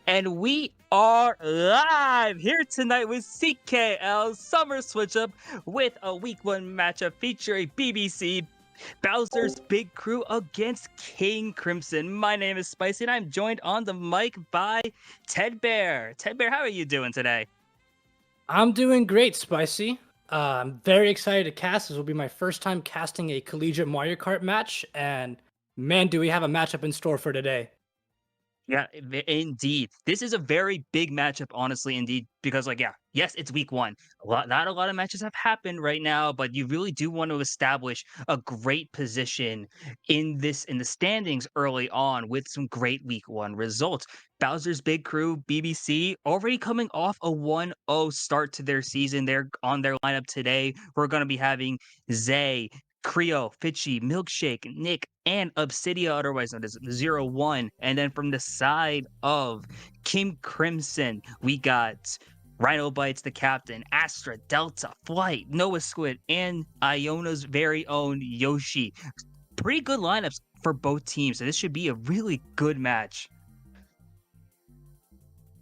And we are live here tonight with CKL Summer Switch Up with a week one matchup featuring BBC Bowser's Big Crew against King Crimson. My name is Spicy and I'm joined on the mic by Tedbear. Tedbear, how are you doing today? I'm doing great, Spicy. I'm very excited to cast. This will be my first time casting a Collegiate Mario Kart match, and man, do we have a matchup in store for today. Yeah, indeed. This is a very big matchup, honestly, indeed, because yes, it's week one. Not a lot of matches have happened right now, but you really do want to establish a great position in the standings early on with some great week one results. Bowser's Big Crew, BBC, already coming off a 1-0 start to their season. They're on their lineup today. We're going to be having Zay, Creo, Fitchy, Milkshake, Nick, and Obsidia, otherwise known as 0-1. And then from the side of Kim Crimson, we got Rhynobytes, the captain, Astra, Delta, Flight, Noah Squid, and Iona's very own Yoshi. Pretty good lineups for both teams, so this should be a really good match.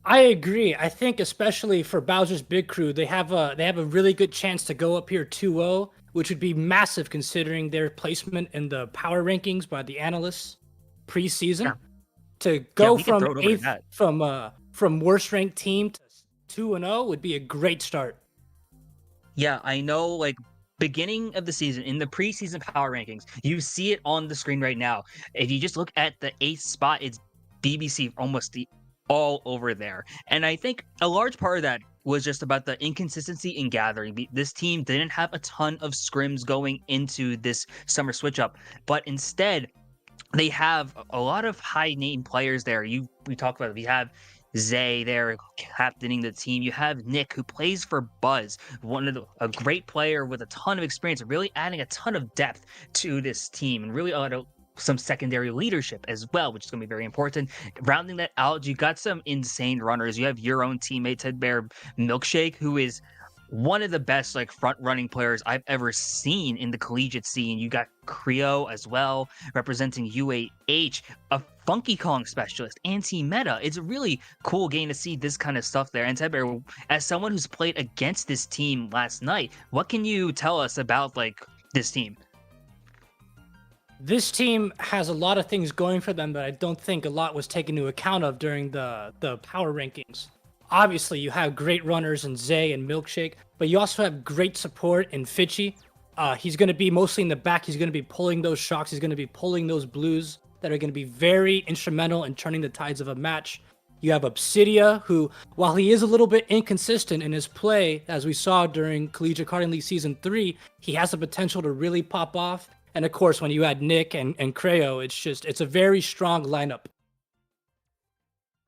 I agree. I think especially for Bowser's Big Crew, they have a really good chance to go up here 2-0, which would be massive considering their placement in the power rankings by the analysts preseason. Yeah, To yeah, go we can from throw it over to eighth that. from worst ranked team to 2-0 would be a great start. Yeah, I know, beginning of the season in the preseason power rankings, you see it on the screen right now. If you just look at the eighth spot, it's BBC almost all over there. And I think a large part of that was just about the inconsistency in gathering. This team didn't have a ton of scrims going into this summer switch up, but instead they have a lot of high name players there. We talked about it. We have Zay there captaining the team. You have Nick who plays for Buzz, a great player with a ton of experience, really adding a ton of depth to this team and really some secondary leadership as well, which is going to be very important. Rounding that out, you got some insane runners. You have your own teammate Tedbear Milkshake, who is one of the best front running players I've ever seen in the collegiate scene. You got Creo as well, representing UAH, a Funky Kong specialist, anti-meta. It's a really cool game to see this kind of stuff there. And Tedbear, as someone who's played against this team last night, what can you tell us about this team? This team has a lot of things going for them that I don't think a lot was taken into account of during the power rankings. Obviously, you have great runners in Zay and Milkshake, but you also have great support in Fitchy. He's going to be mostly in the back. He's going to be pulling those shocks. He's going to be pulling those blues that are going to be very instrumental in turning the tides of a match. You have Obsidia, who, while he is a little bit inconsistent in his play, as we saw during Collegiate Karting League Season 3, he has the potential to really pop off. And of course, when you add Nick and Creo, it's a very strong lineup.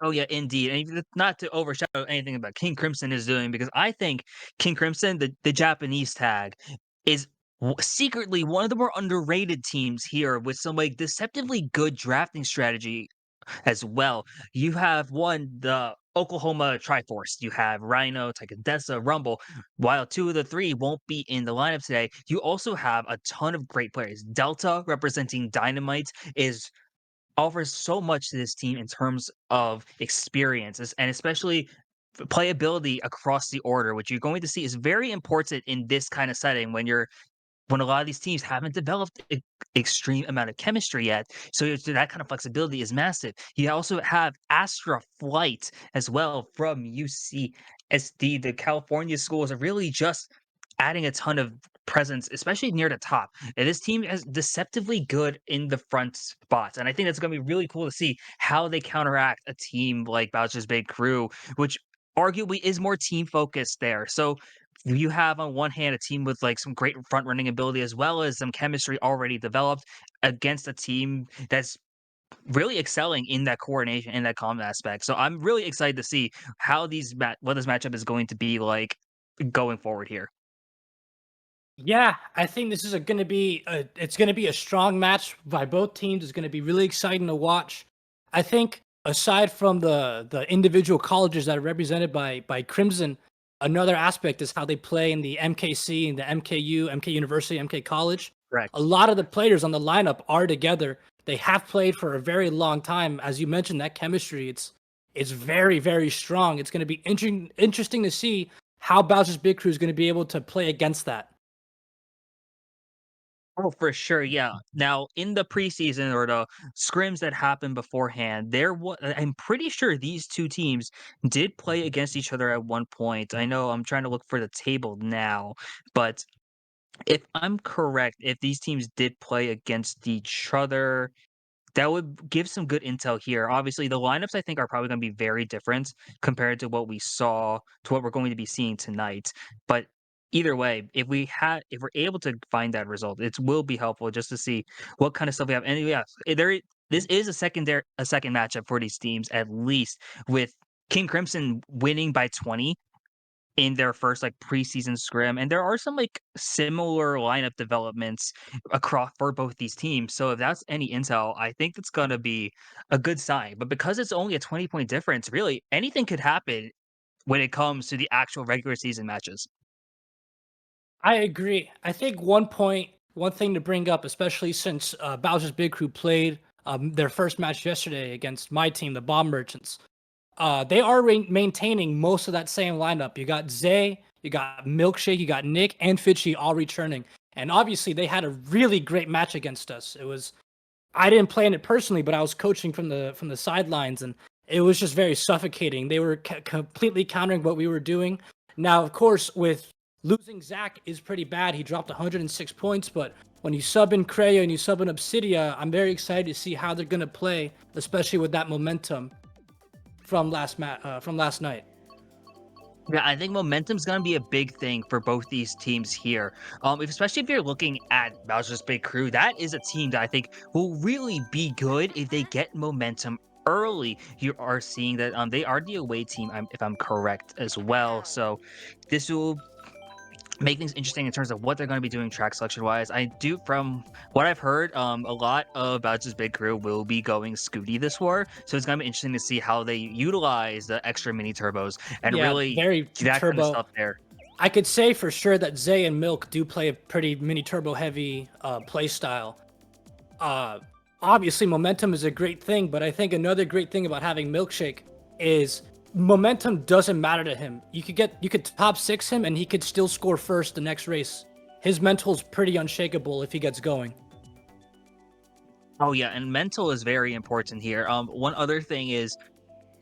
Oh yeah, indeed. And not to overshadow anything about King Crimson is doing, because I think King Crimson, the Japanese tag, is secretly one of the more underrated teams here with some deceptively good drafting strategy as well. You have the Oklahoma Triforce. You have Rhino, Tychadessa, Rumble. While two of the three won't be in the lineup today, you also have a ton of great players. Delta, representing Dynamite, is offers so much to this team in terms of experiences and especially playability across the order, which you're going to see is very important in this kind of setting when a lot of these teams haven't developed extreme amount of chemistry yet. So that kind of flexibility is massive. You also have Astra Flight as well from UCSD. The California schools are really just adding a ton of presence, especially near the top. And this team is deceptively good in the front spots. And I think that's going to be really cool to see how they counteract a team like Bowser's Big Crew, which arguably is more team focused there. So you have on one hand a team with some great front running ability as well as some chemistry already developed against a team that's really excelling in that coordination and that common aspect. So I'm really excited to see what this matchup is going to be like going forward here. Yeah, I think this is going to be it's going to be a strong match by both teams. It's going to be really exciting to watch. I think aside from the individual colleges that are represented by Crimson, another aspect is how they play in the MKC and the MKU, MK University, MK College. A Correct. lot of the players on the lineup are together. They have played for a very long time. As you mentioned, that chemistry, is very, very strong. It's going to be interesting to see how Bowser's Big Crew is going to be able to play against that. Oh, for sure, yeah. Now, in the preseason or the scrims that happened beforehand, I'm pretty sure these two teams did play against each other at one point. I know I'm trying to look for the table now, but if I'm correct, if these teams did play against each other, that would give some good intel here. Obviously, the lineups I think are probably going to be very different compared to what we saw to what we're going to be seeing tonight. But either way, if we're able to find that result, it will be helpful just to see what kind of stuff we have. And yeah, this is a second matchup for these teams at least, with King Crimson winning by 20 in their first, like, preseason scrim, and there are some, like, similar lineup developments across for both these teams, so if that's any intel, I think that's gonna be a good sign, but because it's only a 20-point difference, really, anything could happen when it comes to the actual regular season matches. I agree. I think one thing to bring up, especially since Bowser's Big Crew played their first match yesterday against my team, the Bomb Merchants. They are maintaining most of that same lineup. You got Zay, you got Milkshake, you got Nick, and Fitchy all returning. And obviously, they had a really great match against us. I didn't play in it personally, but I was coaching from the sidelines, and it was just very suffocating. They were completely countering what we were doing. Now, of course, with losing Zach is pretty bad. He dropped 106 points, but when you sub in Creo and you sub in Obsidia, I'm very excited to see how they're gonna play, especially with that momentum from last night. Yeah, I think momentum's gonna be a big thing for both these teams here. Especially if you're looking at Bowser's Big Crew, that is a team that I think will really be good if they get momentum early. You are seeing that they are the away team, if I'm correct as well. So this will make things interesting in terms of what they're going to be doing track selection wise. I do, from what I've heard, a lot of Bowser's Big Crew will be going Scooty this war, so it's going to be interesting to see how they utilize the extra mini turbos and Yeah, really very that kind of turbo. stuff there. I could say for sure that Zay and Milk do play a pretty mini turbo heavy play style. Uh, Obviously, momentum is a great thing, but I think another great thing about having Milkshake is momentum doesn't matter to him. You could top six him, and he could still score first the next race. His mental's pretty unshakable if he gets going. Oh yeah, and mental is very important here. One other thing is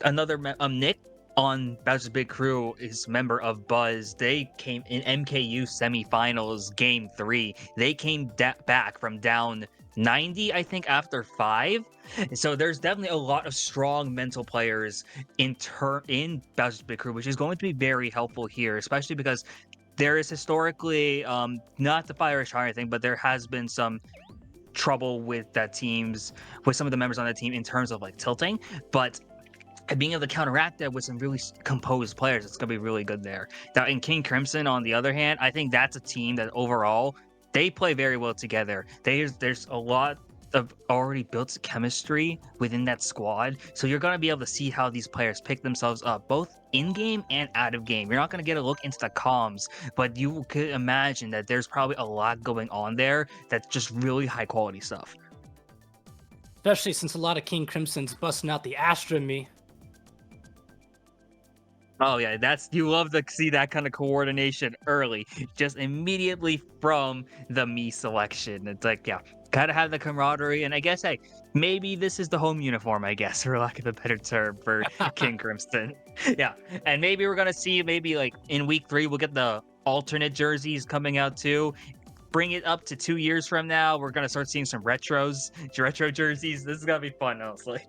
Nick on Bowser's Big Crew is member of Buzz. They came in MKU semifinals game 3. They came back from down 90, I think, after 5. So there's definitely a lot of strong mental players in Bowser's Big Crew, which is going to be very helpful here, especially because there is historically not the fire is trying thing, but there has been some trouble with some of the members on the team in terms of like tilting, but and being able to counteract that with some really composed players, it's gonna be really good there. Now, in King Crimson, on the other hand, I think that's a team that overall they play very well together. There's a lot of already built chemistry within that squad, so you're gonna be able to see how these players pick themselves up, both in game and out of game. You're not gonna get a look into the comms, but you could imagine that there's probably a lot going on there that's just really high quality stuff. Especially since a lot of King Crimson's busting out the Astra in me. Oh yeah, that's you love to see that kind of coordination early, just immediately from the me selection. It's like, yeah, gotta have the camaraderie, and I guess hey, maybe this is the home uniform, I guess, for lack of a better term for King Crimson. Yeah, and maybe we're gonna see maybe like in week 3 we'll get the alternate jerseys coming out too. Bring it up to 2 years from now, we're gonna start seeing some retro jerseys. This is gonna be fun, honestly.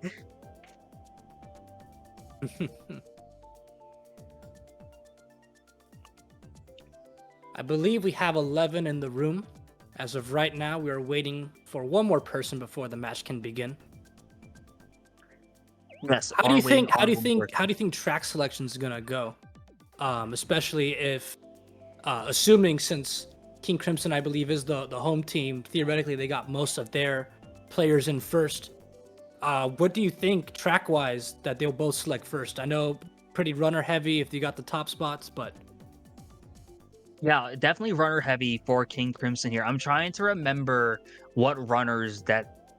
I believe we have 11 in the room. As of right now, we are waiting for one more person before the match can begin. Yes, How do you think? How do you on think? How do you think track selection is gonna go? Especially if, assuming since King Crimson, I believe, is the home team. Theoretically, they got most of their players in first. What do you think track wise that they'll both select first? I know pretty runner heavy if you got the top spots, but Yeah, definitely runner heavy for King Crimson here. I'm trying to remember what runners that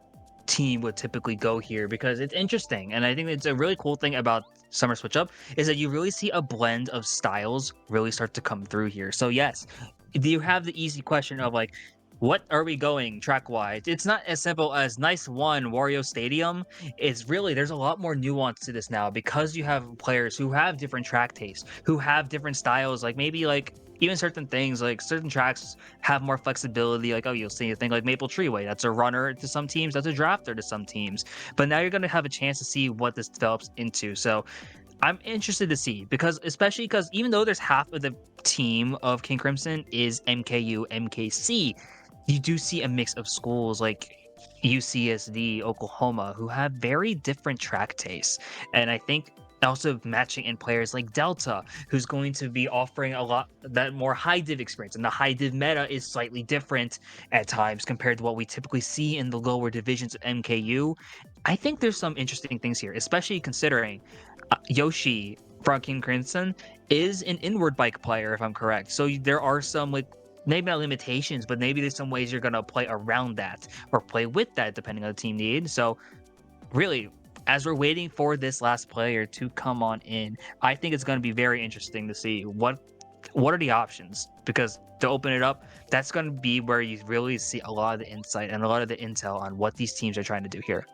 team would typically go here because it's interesting. And I think it's a really cool thing about Summer Switch Up is that you really see a blend of styles really start to come through here. So yes, do you have the easy question of like, what are we going track wise? It's not as simple as nice one Wario Stadium. It's really there's a lot more nuance to this now because you have players who have different track tastes, who have different styles, like maybe like even certain things like certain tracks have more flexibility. Like, oh, you'll see a thing like Maple Treeway. That's a runner to some teams, that's a drafter to some teams. But now you're gonna have a chance to see what this develops into. So I'm interested to see because especially because even though there's half of the team of King Crimson is MKU, MKC, you do see a mix of schools like UCSD, Oklahoma, who have very different track tastes. And I think also matching in players like Delta, who's going to be offering a lot that more high div experience. And the high div meta is slightly different at times compared to what we typically see in the lower divisions of MKU. I think there's some interesting things here, especially considering Yoshi from King Crimson is an inward bike player, if I'm correct. So there are some like maybe not limitations, but maybe there's some ways you're gonna play around that or play with that depending on the team need. So really, as we're waiting for this last player to come on in, I think it's gonna be very interesting to see what are the options because to open it up, that's gonna be where you really see a lot of the insight and a lot of the intel on what these teams are trying to do here.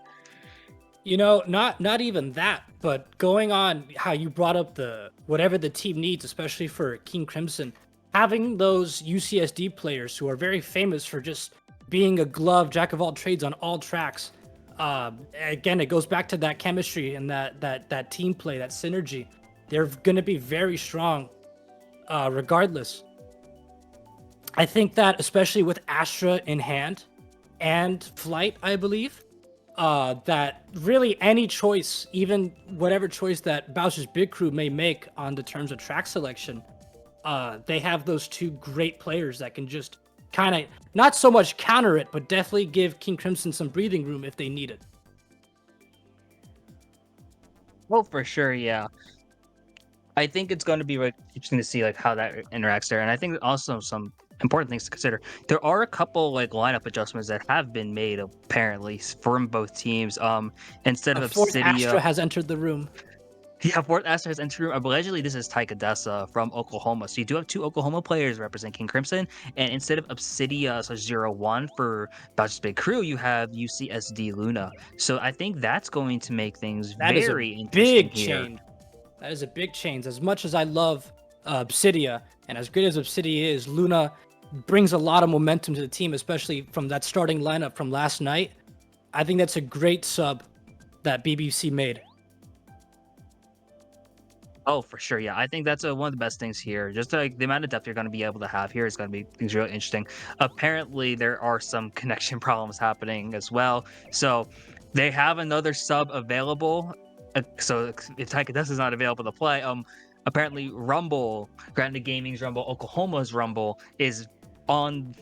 You know, not even that, but going on how you brought up the whatever the team needs, especially for King Crimson, having those UCSD players who are very famous for just being a glove jack of all trades on all tracks. Again, it goes back to that chemistry and that team play, that synergy. They're going to be very strong, regardless. I think that especially with Astra in hand and Flight, I believe, that really any choice, even whatever choice that Bowser's Big Crew may make on the terms of track selection, they have those two great players that can just kind of not so much counter it, but definitely give King Crimson some breathing room if they need it. Well, for sure, yeah. I think it's going to be like interesting to see like how that interacts there, and I think also some important things to consider. There are a couple like lineup adjustments that have been made apparently from both teams. Instead A of fourth Obsidia, Astra has entered the room. yeah, Fort Astor has entered. Allegedly, this is Tyka Dessa from Oklahoma. So you do have two Oklahoma players representing King Crimson, and instead of Obsidia /01 for Bowser's Big Crew, you have UCSD Luna. So I think that's going to make things That is a very interesting big here. change. That is a big change. As much as I love Obsidia, and as great as Obsidia is, Luna brings a lot of momentum to the team, especially from that starting lineup from last night. I think that's a great sub that BBC made. Oh, for sure. Yeah, I think that's one of the best things here. Just like the amount of depth you're going to be able to have here is going to be things really interesting. Apparently, there are some connection problems happening as well. So they have another sub available. So if Tychidus is not available to play, apparently Rumble, Granted Gaming's Rumble, Oklahoma's Rumble is on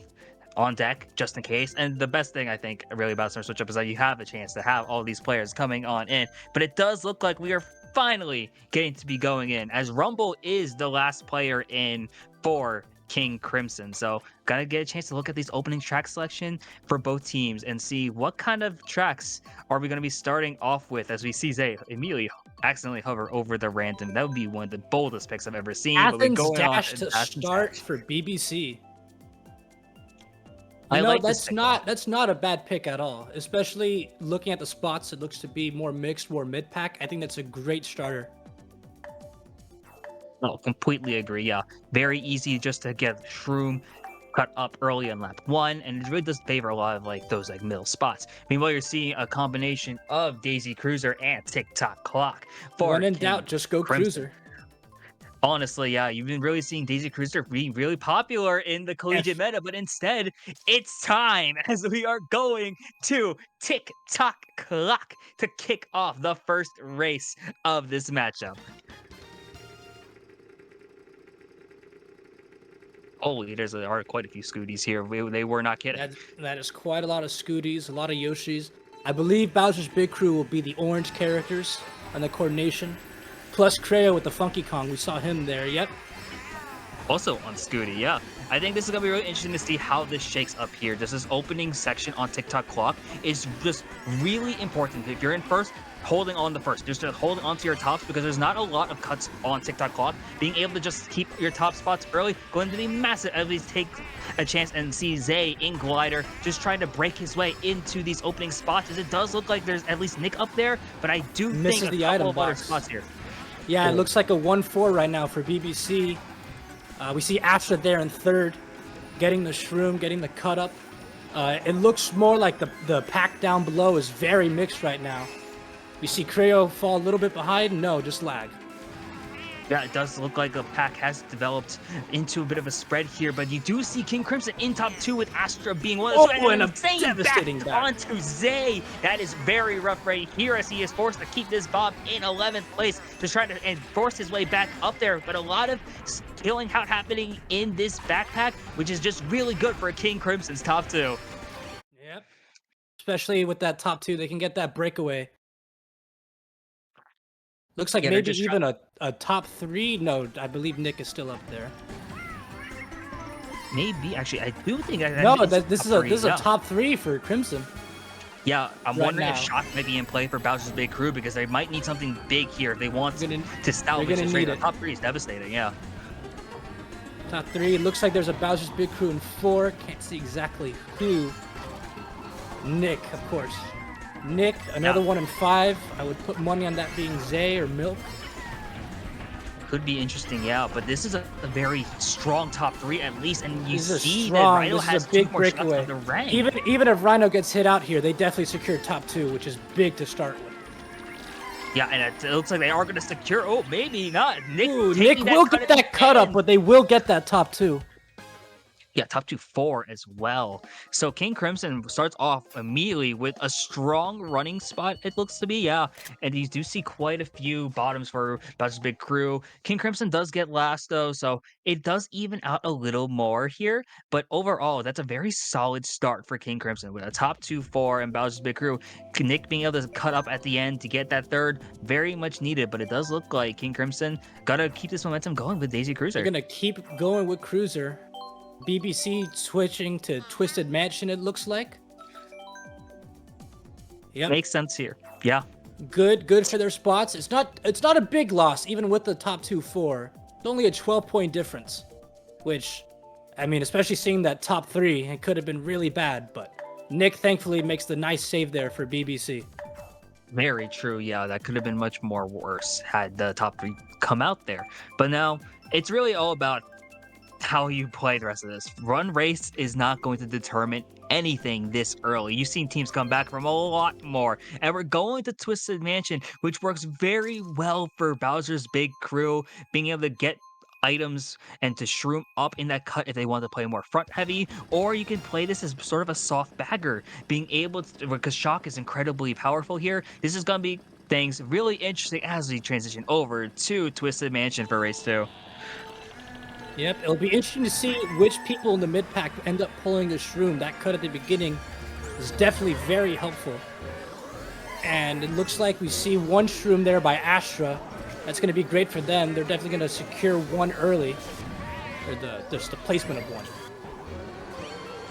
deck just in case. And the best thing I think really about Summer Switch Up is that you have a chance to have all these players coming on in. But it does look like we are finally getting to be going in, as Rumble is the last player in for King Crimson. So gotta get a chance to look at these opening track selection for both teams and see what kind of tracks are we going to be starting off with as we see Zay immediately accidentally hover over the random. That would be one of the boldest picks I've ever seen. But we Athens going on Dash to Athens start Dash. for BBC. I You know, like this that's pick. that's not a bad pick at all. Especially looking at the spots, it looks to be more mixed, more mid pack. I think that's a great starter. Oh, completely agree. Yeah, very easy just to get Shroom cut up early on lap one, and it really does favor a lot of like those like middle spots. Meanwhile, you're seeing a combination of Daisy Cruiser and TikTok Clock for When in King doubt, just go Crimson. Cruiser. Honestly, yeah, you've been really seeing Daisy Cruiser be really popular in the collegiate F. meta, but instead, it's time as we are going to TikTok Clock to kick off the first race of this matchup. Holy, there are quite a few Scooties here. They were not kidding. That is quite a lot of Scooties, a lot of Yoshis. I believe Bowser's Big Crew will be the orange characters on the coordination. Plus Creo with the Funky Kong. We saw him there. Yep. Also on Scooty, yeah. I think this is gonna be really interesting to see how this shakes up here. Just this opening section on TikTok clock is just really important. If you're in first, holding on the first, just holding on to your tops because there's not a lot of cuts on TikTok clock. Being able to just keep your top spots early, going to be massive. At least take a chance and see Zay in glider, just trying to break his way into these opening spots. As it does look like there's at least Nick up there, but I do Misses think a the couple item of other box. spots here. Yeah, it looks like a 1-4 right now for BBC. We see Astra there in third, getting the shroom, getting the cut up. It looks more like the pack down below is very mixed right now. We see Creo fall a little bit behind. No, just lag. Yeah, it does look like the pack has developed into a bit of a spread here, but you do see King Crimson in top 2 with Astra being one of Oh, and a insane devastating back onto Zay. That is very rough right here as he is forced to keep this Bob in 11th place to try to force his way back up there. But a lot of killing out happening in this backpack, which is just really good for King Crimson's top 2. Yep. Especially with that top 2, they can get that breakaway. Looks like maybe even a top 3. No, I believe Nick is still up there. Maybe actually, I do think this is a top 3 for Crimson. Yeah, I'm right wondering now. if Shock might be in play for Bowser's Big Crew because they might need something big here if they want to salvage this race. Top 3 is devastating, yeah. Top 3. It looks like there's a Bowser's Big Crew in 4. Can't see exactly who. Nick, of course. Nick, another one in 5. I would put money on that being Zay or Milk. Could be interesting, yeah, but this is a very strong top 3 at least, and you see that strong, Rhino has a big 2 more shots breakaway. on the rank. Even if Rhino gets hit out here, they definitely secure top 2, which is big to start with. Yeah, and it looks like they are going to secure. Oh, maybe not. Nick will get that cut up, but they will get that top 2. Yeah, top 2-4 as well. So King Crimson starts off immediately with a strong running spot, it looks to be, yeah. And you do see quite a few bottoms for Bowser's Big Crew. King Crimson does get last, though, so it does even out a little more here. But overall, that's a very solid start for King Crimson with a top 2-4 and Bowser's Big Crew. Nick being able to cut up at the end to get that third, very much needed. But it does look like King Crimson got to keep this momentum going with Daisy Cruiser. They're going to keep going with Cruiser. BBC switching to Twisted Mansion, it looks like. Yeah, makes sense here. Yeah, good for their spots. It's not a big loss, even with the top 2-4. It's only a 12-point difference, which, I mean, especially seeing that top 3, it could have been really bad. But Nick thankfully makes the nice save there for BBC. Very true. Yeah, that could have been much more worse had the top 3 come out there. But now it's really all about how you play the rest of this. Run race is not going to determine anything this early. You've seen teams come back from a lot more. And we're going to Twisted Mansion, which works very well for Bowser's Big Crew, being able to get items and to shroom up in that cut if they want to play more front heavy, or you can play this as sort of a soft bagger, being able to, because Shock is incredibly powerful here. This is going to be things really interesting as we transition over to Twisted Mansion for race 2. Yep, it'll be interesting to see which people in the mid-pack end up pulling the shroom. That cut at the beginning is definitely very helpful. And it looks like we see one shroom there by Astra. That's going to be great for them. They're definitely going to secure one early. Or just the placement of one.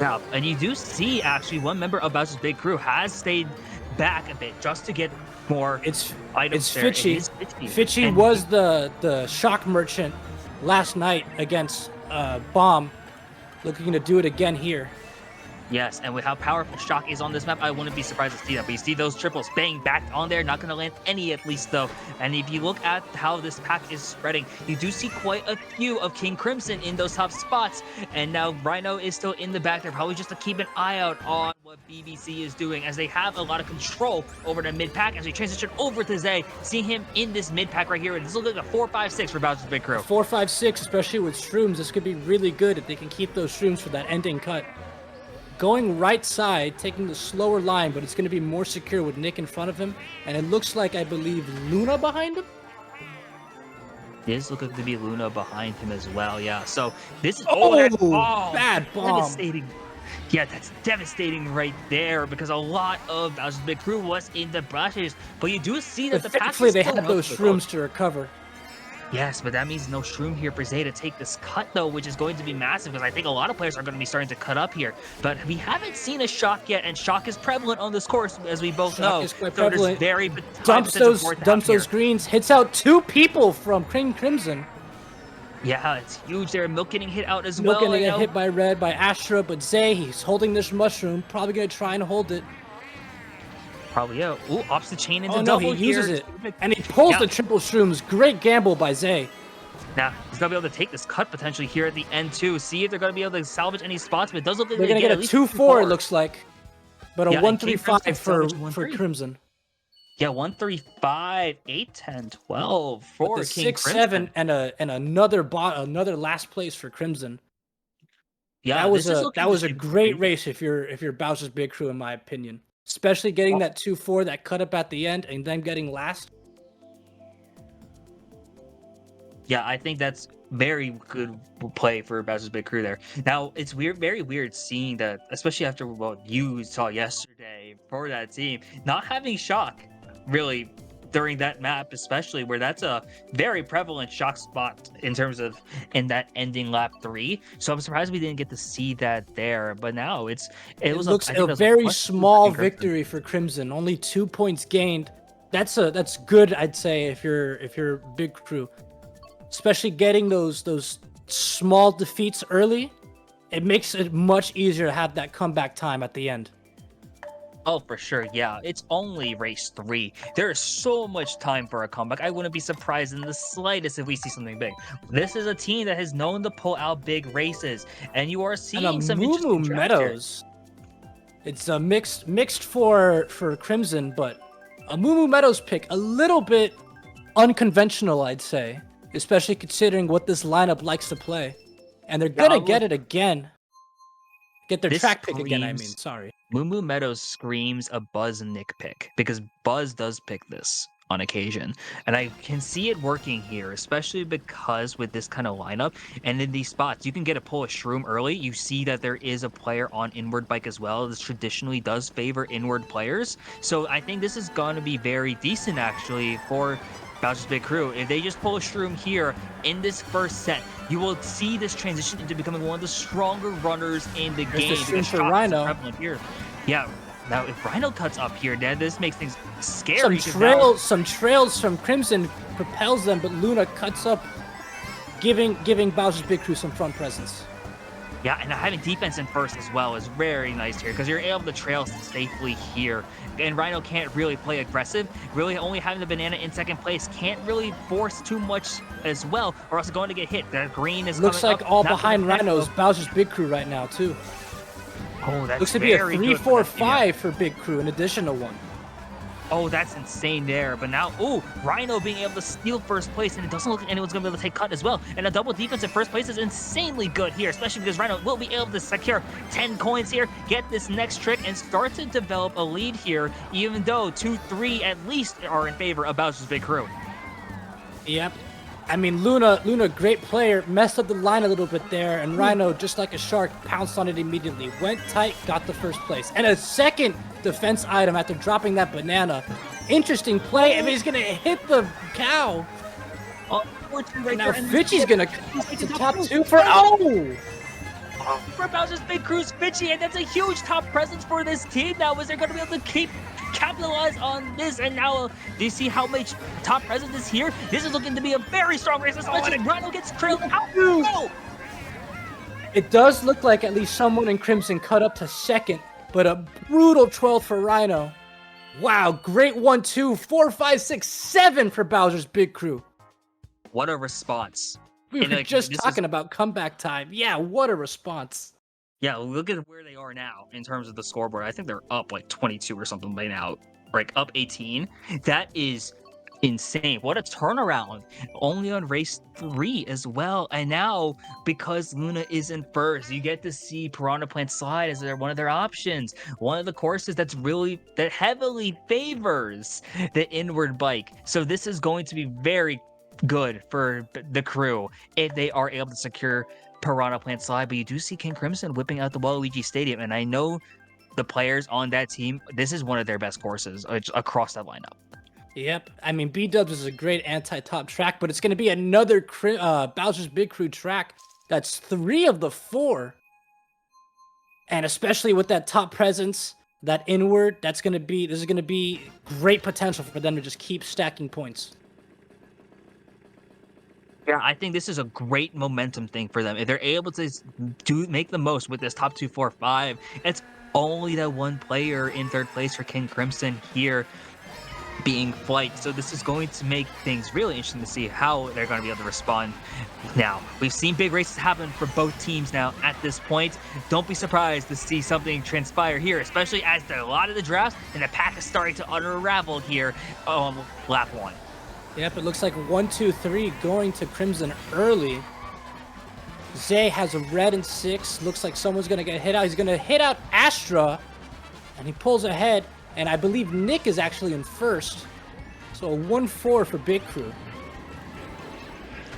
Yeah, and you do see actually one member of Bowser's Big Crew has stayed back a bit just to get more items. It's Fitchy. Fitchy was the shock merchant last night against Bomb, looking to do it again here. Yes, and with how powerful Shock is on this map, I wouldn't be surprised to see that. But you see those triples bang back on there, not going to land any at least though. And if you look at how this pack is spreading, you do see quite a few of King Crimson in those top spots. And now Rhino is still in the back there, probably just to keep an eye out on what BBC is doing, as they have a lot of control over the mid pack. As we transition over to Zay, seeing him in this mid pack right here, this looks like a 4-5-6 for Bowser's Big Crew. 4-5-6, especially with shrooms. This could be really good if they can keep those shrooms for that ending cut. Going right side, taking the slower line, but it's going to be more secure with Nick in front of him. And it looks like, I believe, Luna behind him? It does look like to be Luna behind him as well, yeah. So this is bad bomb. Devastating. Yeah, that's devastating right there, because a lot of Bowser's Big Crew was in the brushes. But you do see that the pack thankfully they had those shrooms to recover. Yes, but that means no shroom here for Zay to take this cut, though, which is going to be massive because I think a lot of players are going to be starting to cut up here. But we haven't seen a shock yet, and shock is prevalent on this course, as we both Shock know. is quite So there's prevalent. very high potential for it to happen here. Greens, hits out 2 people from King Crimson. Yeah, it's huge there. Milk getting hit out as Milk well. gonna get hit by Red, by Astra, but Zay, he's holding this mushroom, probably gonna try and hold it. Probably, yeah. Ooh, opts the chain into Oh no, double he uses here. it. And he pulls Yeah. the triple shrooms. Great gamble by Zay. Now, he's going to be able to take this cut potentially here at the end, too. See if they're going to be able to salvage any spots, but it does look like They're they gonna get a at least 2-4, it looks like. But a Yeah, and King 1-3-5 Crimson for salvaged 1-3. Crimson. Yeah, 135, 8, 10, 12 for But the King 6-7 Crimson. and another last place for Crimson. Yeah, That was this is a looking just great crazy. race if you're Bowser's Big Crew, in my opinion. Especially getting that 2-4, that cut up at the end, and then getting last. Yeah, I think that's very good play for Bowser's Big Crew there. Now, it's weird, very weird seeing that, especially after what you saw yesterday for that team, not having shock really during that map, especially where that's a very prevalent shock spot in terms of in that ending lap 3. So I'm surprised we didn't get to see that there. But now it was Looks I think a that was very plus 2 for small King Crimson. victory for Crimson. Only 2 points gained. That's good, I'd say, if you're Big Crew. Especially getting those small defeats early, it makes it much easier to have that comeback time at the end. Oh, for sure. Yeah, it's only race 3. There is so much time for a comeback. I wouldn't be surprised in the slightest if we see something big. This is a team that has known to pull out big races, and you are seeing some Moo interesting drafts here. Meadows. It's a mixed for Crimson, but a Moo Meadows pick a little bit unconventional, I'd say, especially considering what this lineup likes to play. And they're gonna get it again. Get their This track pick again, I mean, screams- sorry. Moo Meadows screams a Buzz Nick pick because Buzz does pick this on occasion. And I can see it working here, especially because with this kind of lineup and in these spots, you can get a pull a shroom early. You see that there is a player on inward bike as well. This traditionally does favor inward players. So I think this is going to be very decent actually for Bowser's Big Crew. If they just pull a shroom here in this first set, you will see this transition into becoming one of the stronger runners in the game. The shroom because for shock is Rhino. prevalent here. Yeah. Now, if Rhino cuts up here, then this makes things scary. Some trails from Crimson propels them, but Luna cuts up, giving Bowser's Big Crew some front presence. Yeah, and having defense in first as well is very nice here because you're able to trail safely here. And Rhino can't really play aggressive. Really only having the banana in second place can't really force too much as well, or else going to get hit. That green is Looks coming like up, all not behind gonna Rhino's Bowser's Big Crew right now, too. Oh, that's Looks to be a very good for that team. 3-4-5 for Big Crew, an additional one. Oh, that's insane there. But now, ooh, Rhino being able to steal first place, and it doesn't look like anyone's going to be able to take cut as well. And a double defense in first place is insanely good here, especially because Rhino will be able to secure 10 coins here, get this next trick, and start to develop a lead here, even though 2-3 at least are in favor of Bowser's Big Crew. Yep. I mean, Luna, great player, messed up the line a little bit there, and Rhino, just like a shark, pounced on it immediately. Went tight, got the first place. And a second defense item after dropping that banana. Interesting play. I mean, he's going to hit the cow. Oh, right Now there, and Fitchy's going to cut the top 2 for... Oh! For Bowser's Big Crew's Fitchy, and that's a huge top presence for this team now. Is they're going to be able to capitalize on this? And now, do you see how much top presence is here? This is looking to be a very strong race, especially Rhino gets trailed out. No! It does look like at least someone in Crimson cut up to second, but a brutal 12th for Rhino. Wow, great 1-2, 4, 5, 6, 7 for Bowser's Big Crew. What a response. We And, were just talking about comeback time. Yeah, what a response. Yeah, look at where they are now in terms of the scoreboard. I think they're up like 22 or something by now. Like up 18. That is insane. What a turnaround. Only on race 3 as well. And now, because Luna is in first, you get to see Piranha Plant Slide as one of their options. One of the courses that heavily favors the inward bike. So this is going to be very good for the crew if they are able to secure Piranha Plant Slide. But you do see King Crimson whipping out the Waluigi Stadium, and I know the players on that team, this is one of their best courses across that lineup. Yep. I mean, B-Dubs is a great anti-top track, but it's going to be another Bowser's Big Crew track. That's 3 of the 4. And especially with that top presence, that inward, this is going to be great potential for them to just keep stacking points. Yeah, I think this is a great momentum thing for them. If they're able to make the most with this top 2, 4, 5, it's only that one player in third place for King Crimson here being Flight. So this is going to make things really interesting to see how they're going to be able to respond. Now, we've seen big races happen for both teams now at this point. Don't be surprised to see something transpire here, especially as a lot of the drafts and the pack is starting to unravel here lap 1. Yep, it looks like 1, 2, 3 going to Crimson early. Zay has a red and 6. Looks like someone's going to get hit out. He's going to hit out Astra, and he pulls ahead. And I believe Nick is actually in first. So a 1-4 for Big Crew.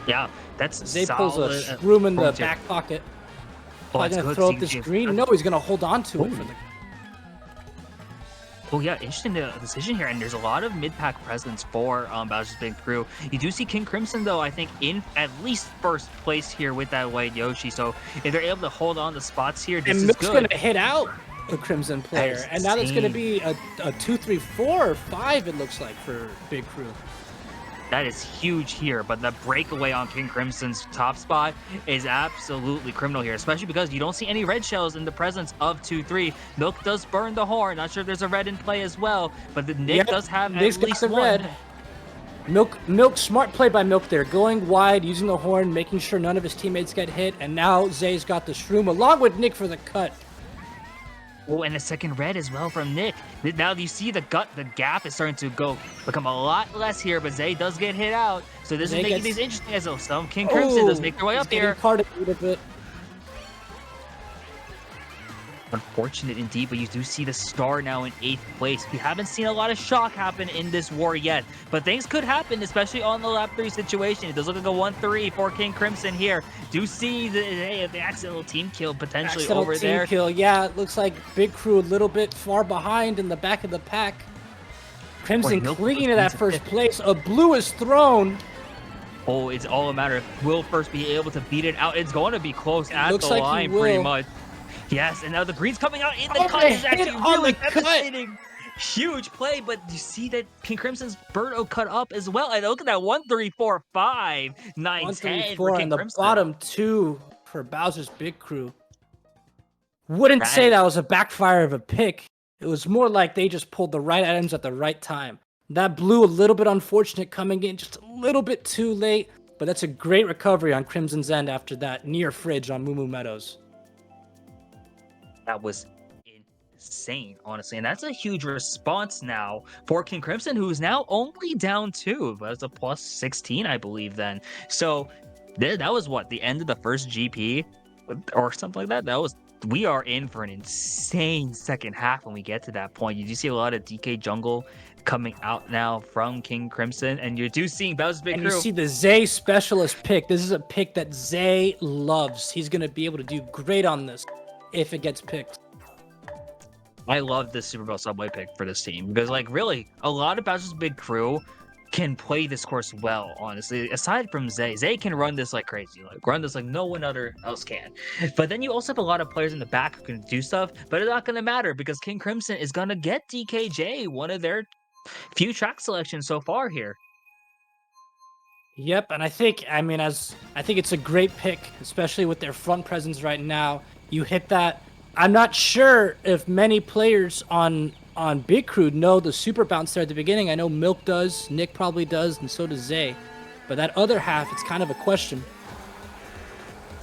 Yeah, that's Zay solid. pulls a shroom in the back pocket. Probably going to throw up this green. No, he's going to hold on to it for the... Oh yeah, interesting decision here, and there's a lot of mid-pack presence for Bowser's Big Crew. You do see King Crimson, though, I think, in at least first place here with that white Yoshi, so if they're able to hold on the spots here, this is good. And Milk's going to hit out a Crimson player, and now that's going to be a 2, 3, 4, or 5, it looks like, for Big Crew. That is huge here, but the breakaway on King Crimson's top spot is absolutely criminal here, especially because you don't see any red shells in the presence of 2-3. Milk does burn the horn. Not sure if there's a red in play as well, but the Nick does have at least one. Red. Milk, smart play by Milk there, going wide, using the horn, making sure none of his teammates get hit, and now Zay's got the shroom along with Nick for the cut. Oh, and a second red as well from Nick. Now you see the gap is starting to become a lot less here, but Zay does get hit out. So this is making these interesting as well. Some King Crimson does make their way up here. Carded a little bit. Unfortunate indeed, but you do see the star now in 8th place. We haven't seen a lot of shock happen in this war yet, but things could happen, especially on the lap 3 situation. It does look like a 1-3 for King Crimson here. Do see the accidental team kill potentially over there. Kill. Yeah, it looks like Big Crew a little bit far behind in the back of the pack. Crimson clinging to that first place. A blue is thrown. Oh, it's all a matter of will first be able to beat it out. It's going to be close at the line pretty much. Yes, and now the green's coming out in the cut. Is actually really devastating. Huge play, but you see that King Crimson's Birdo cut up as well. And look at that 1, 3, 4, 5, 9, 10 for King and Crimson. The bottom 2 for Bowser's Big Crew. Wouldn't say that was a backfire of a pick. It was more like they just pulled the right items at the right time. That blue, a little bit unfortunate coming in just a little bit too late, but that's a great recovery on Crimson's end after that near fridge on Moo Moo Meadows. That was insane, honestly. And that's a huge response now for King Crimson, who is now only down 2. That's a plus 16, I believe, then. So that was what, the end of the first GP or something like that? We are in for an insane second half when we get to that point. You do see a lot of DK jungle coming out now from King Crimson, and you do see Bowser's Big Crew. And you see the Zay specialist pick. This is a pick that Zay loves. He's going to be able to do great on this if it gets picked. I love this Super Bowl Subway pick for this team because, like, really, a lot of Bowser's Big Crew can play this course well, honestly. Aside from Zay, Zay can run this like crazy, run this like no one else can. But then you also have a lot of players in the back who can do stuff, but it's not going to matter because King Crimson is going to get DKJ, one of their few track selections so far here. Yep, and I think it's a great pick, especially with their front presence right now. You hit that. I'm not sure if many players on Big Crew know the super bounce there at the beginning. I know Milk does, Nick probably does, and so does Zay. But that other half, it's kind of a question.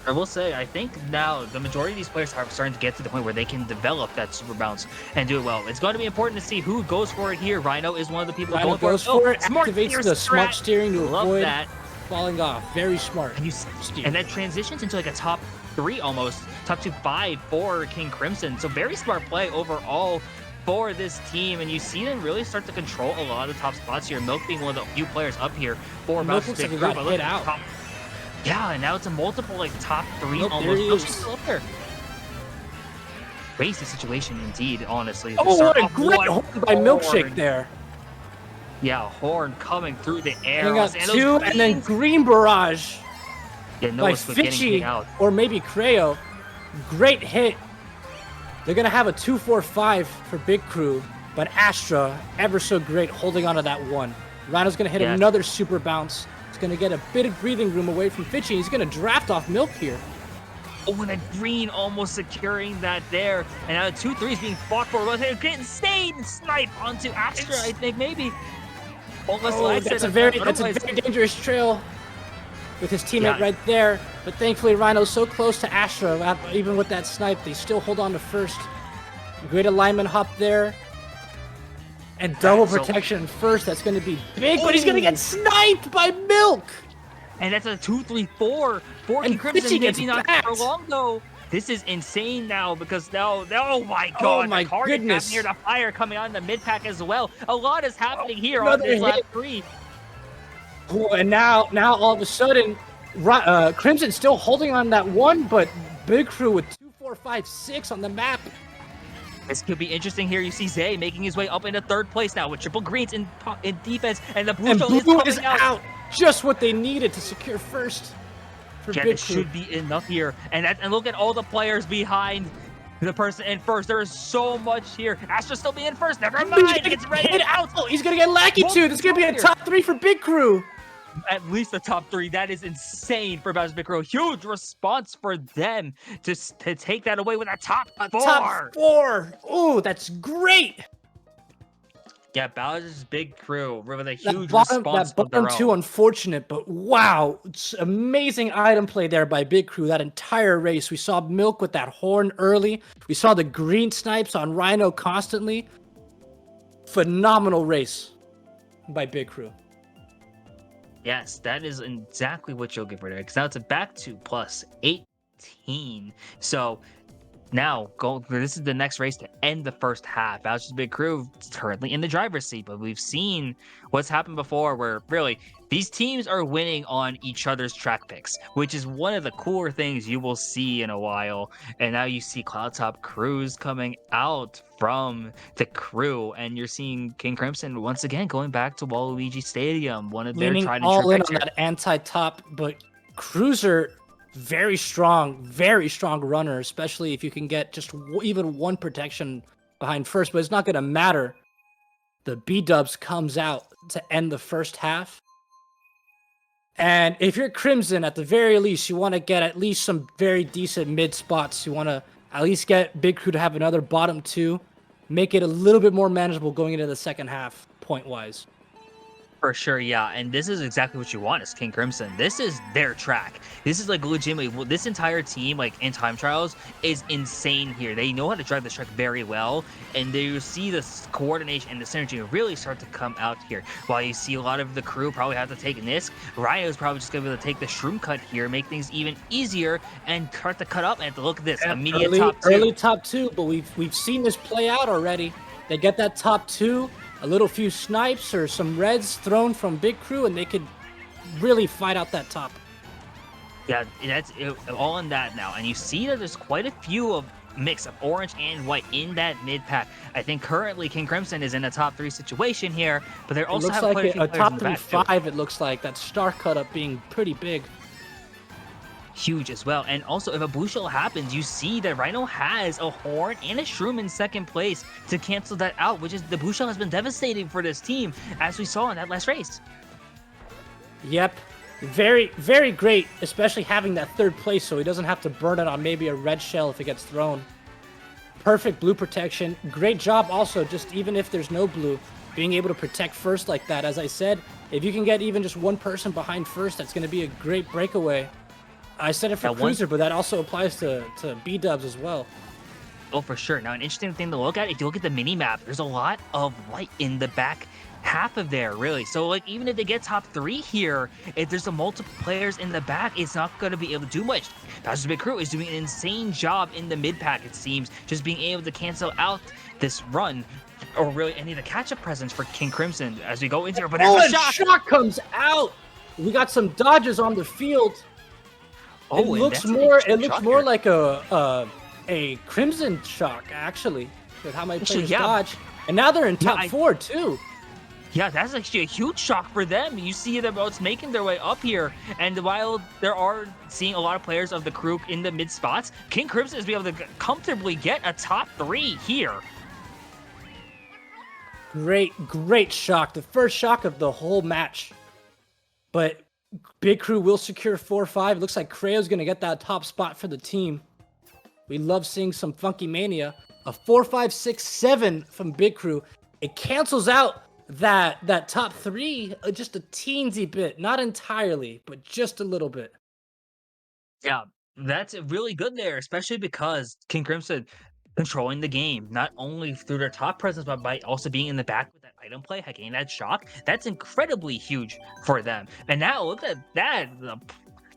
I will say, I think now the majority of these players are starting to get to the point where they can develop that super bounce and do it well. It's going to be important to see who goes for it here. Rhino is one of the people Rhino goes for it. Activates the smart steering to avoid that. Falling off. Very smart. And that transitions into like a top 3 almost, top 5 for King Crimson. So very smart play overall for this team, and you see them really start to control a lot of the top spots here. Milk being one of the few players up here for Bowser's Big Crew. Got hit out. Yeah, and now it's a multiple like top 3 almost. Milk's still up there. Crazy situation indeed, honestly. Oh, what a great hold by Milkshake there. Yeah, Horn coming through the And we got arrows, and those two, and then greens! Green Barrage Yeah, by Noah Squid getting hit Fitchy, out. or maybe Creo. Great hit. They're going to have a 2-4-5 for Big Crew, but Astra, ever so great, holding on to that one. Rhino's going to hit Yes. another super bounce. He's going to get a bit of breathing room away from Fitchy. He's going to draft off Milk here. Oh, and a green almost securing that there. And now 2-3 is being fought for. Insane snipe onto Astra, I think, maybe. Almost Oh, that's a very dangerous trail with his teammate right there. But thankfully, Rhino's so close to Astra, even with that snipe, they still hold on to first. Great alignment hop there. And double protection first. That's going to be big, but he's going to get sniped by Milk. And that's a 2-3-4 for King Crimson. Maybe not for long, though. This is insane now because now, oh my god, my goodness. Near the fire coming on the mid pack as well. A lot is happening here on this lap 3. Oh, and now all of a sudden, Crimson still holding on that one, but Big Crew with 2, 4, 5, 6 on the map. This could be interesting here. You see Zay making his way up into 3rd place now with triple greens in defense, and the blue is out. Just what they needed to secure first. Yeah, it should be enough here. And look at all the players behind the person in first. There is so much here. Astra still being first. Never mind. It's ready out. Oh, he's going to get Lackey too. This is going to be a top 3 for Big Crew. At least the top 3. That is insane for Bowser's Big Crew. Huge response for them to take that away with a top 4. Top 4. Oh, that's great. Yeah, Bowser's Big Crew with a huge response. That bottom 2, unfortunate, but wow, it's amazing item play there by Big Crew that entire race. We saw Milk with that horn early. We saw the green snipes on Rhino constantly. Phenomenal race by Big Crew. Yes, that is exactly what you'll get for there. Because now it's back to plus 18. So now, this is the next race to end the first half. Bowser's Big Crew is currently in the driver's seat, but we've seen what's happened before where really these teams are winning on each other's track picks, which is one of the cooler things you will see in a while. And now you see Cloud Top Crews coming out from the crew, and you're seeing King Crimson once again going back to Waluigi Stadium, one of their tried and true all in on that anti-top, but Cruiser very strong runner, especially if you can get just even one protection behind first, but it's not going to matter. The B-dubs comes out to end the first half. And if you're Crimson, at the very least, you want to get at least some very decent mid spots. You want to at least get Big Crew to have another bottom 2, make it a little bit more manageable going into the second half, point-wise. For sure, yeah, and this is exactly what you want as King Crimson. This is their track. This is like legitimately, this entire team, like in time trials, is insane here. They know how to drive this track very well, and you see this coordination and the synergy really start to come out here. While you see a lot of the crew probably have to take Nisk, Ryo's probably just going to be able to take the Shroom Cut here, make things even easier, and start to cut up. And look at this, immediate top 2. Early top 2, but we've seen this play out already. They get that top 2. A little few snipes or some reds thrown from Big Crew, and they could really fight out that top. Yeah, that's all in that now. And you see that there's quite a few of mix of orange and white in that mid pack. I think currently King Crimson is in a top 3 situation here, but they're also have quite a few players in the back too. Top 3-5, it looks like. That star cut up being pretty big. Huge as well. And also, if a blue shell happens, you see that Rhino has a horn and a shroom in second place to cancel that out, which is the blue shell has been devastating for this team, as we saw in that last race. Yep. Very, very great, especially having that 3rd place so he doesn't have to burn it on maybe a red shell if it gets thrown. Perfect blue protection. Great job also, just even if there's no blue, being able to protect first like that. As I said, if you can get even just one person behind first, that's going to be a great breakaway. I said it for Cruiser, but that also applies to B-dubs as well. Oh, for sure. Now, an interesting thing to look at, if you look at the mini-map, there's a lot of white in the back half of there, really. So, like, even if they get top 3 here, if there's a multiple players in the back, it's not going to be able to do much. Bowser's Big Crew is doing an insane job in the mid-pack, it seems, just being able to cancel out this run, or really any of the catch-up presence for King Crimson as we go into here. But there's a shot comes out! We got some dodges on the field. It looks more like a Crimson shock, actually, with how many players dodge. And now they're in top 4 too. Yeah, that's actually a huge shock for them. You see them both making their way up here, and while there are seeing a lot of players of the crew in the mid spots, King Crimson is be able to comfortably get a top 3 here. Great shock. The first shock of the whole match. But Big Crew will secure 4-5. It looks like Creo's going to get that top spot for the team. We love seeing some Funky Mania. A 4-5-6-7 from Big Crew. It cancels out that top 3 just a teensy bit. Not entirely, but just a little bit. Yeah, that's really good there, especially because King Crimson controlling the game, not only through their top presence, but by also being in the back with that item play, getting that shock. That's incredibly huge for them. And now look at that.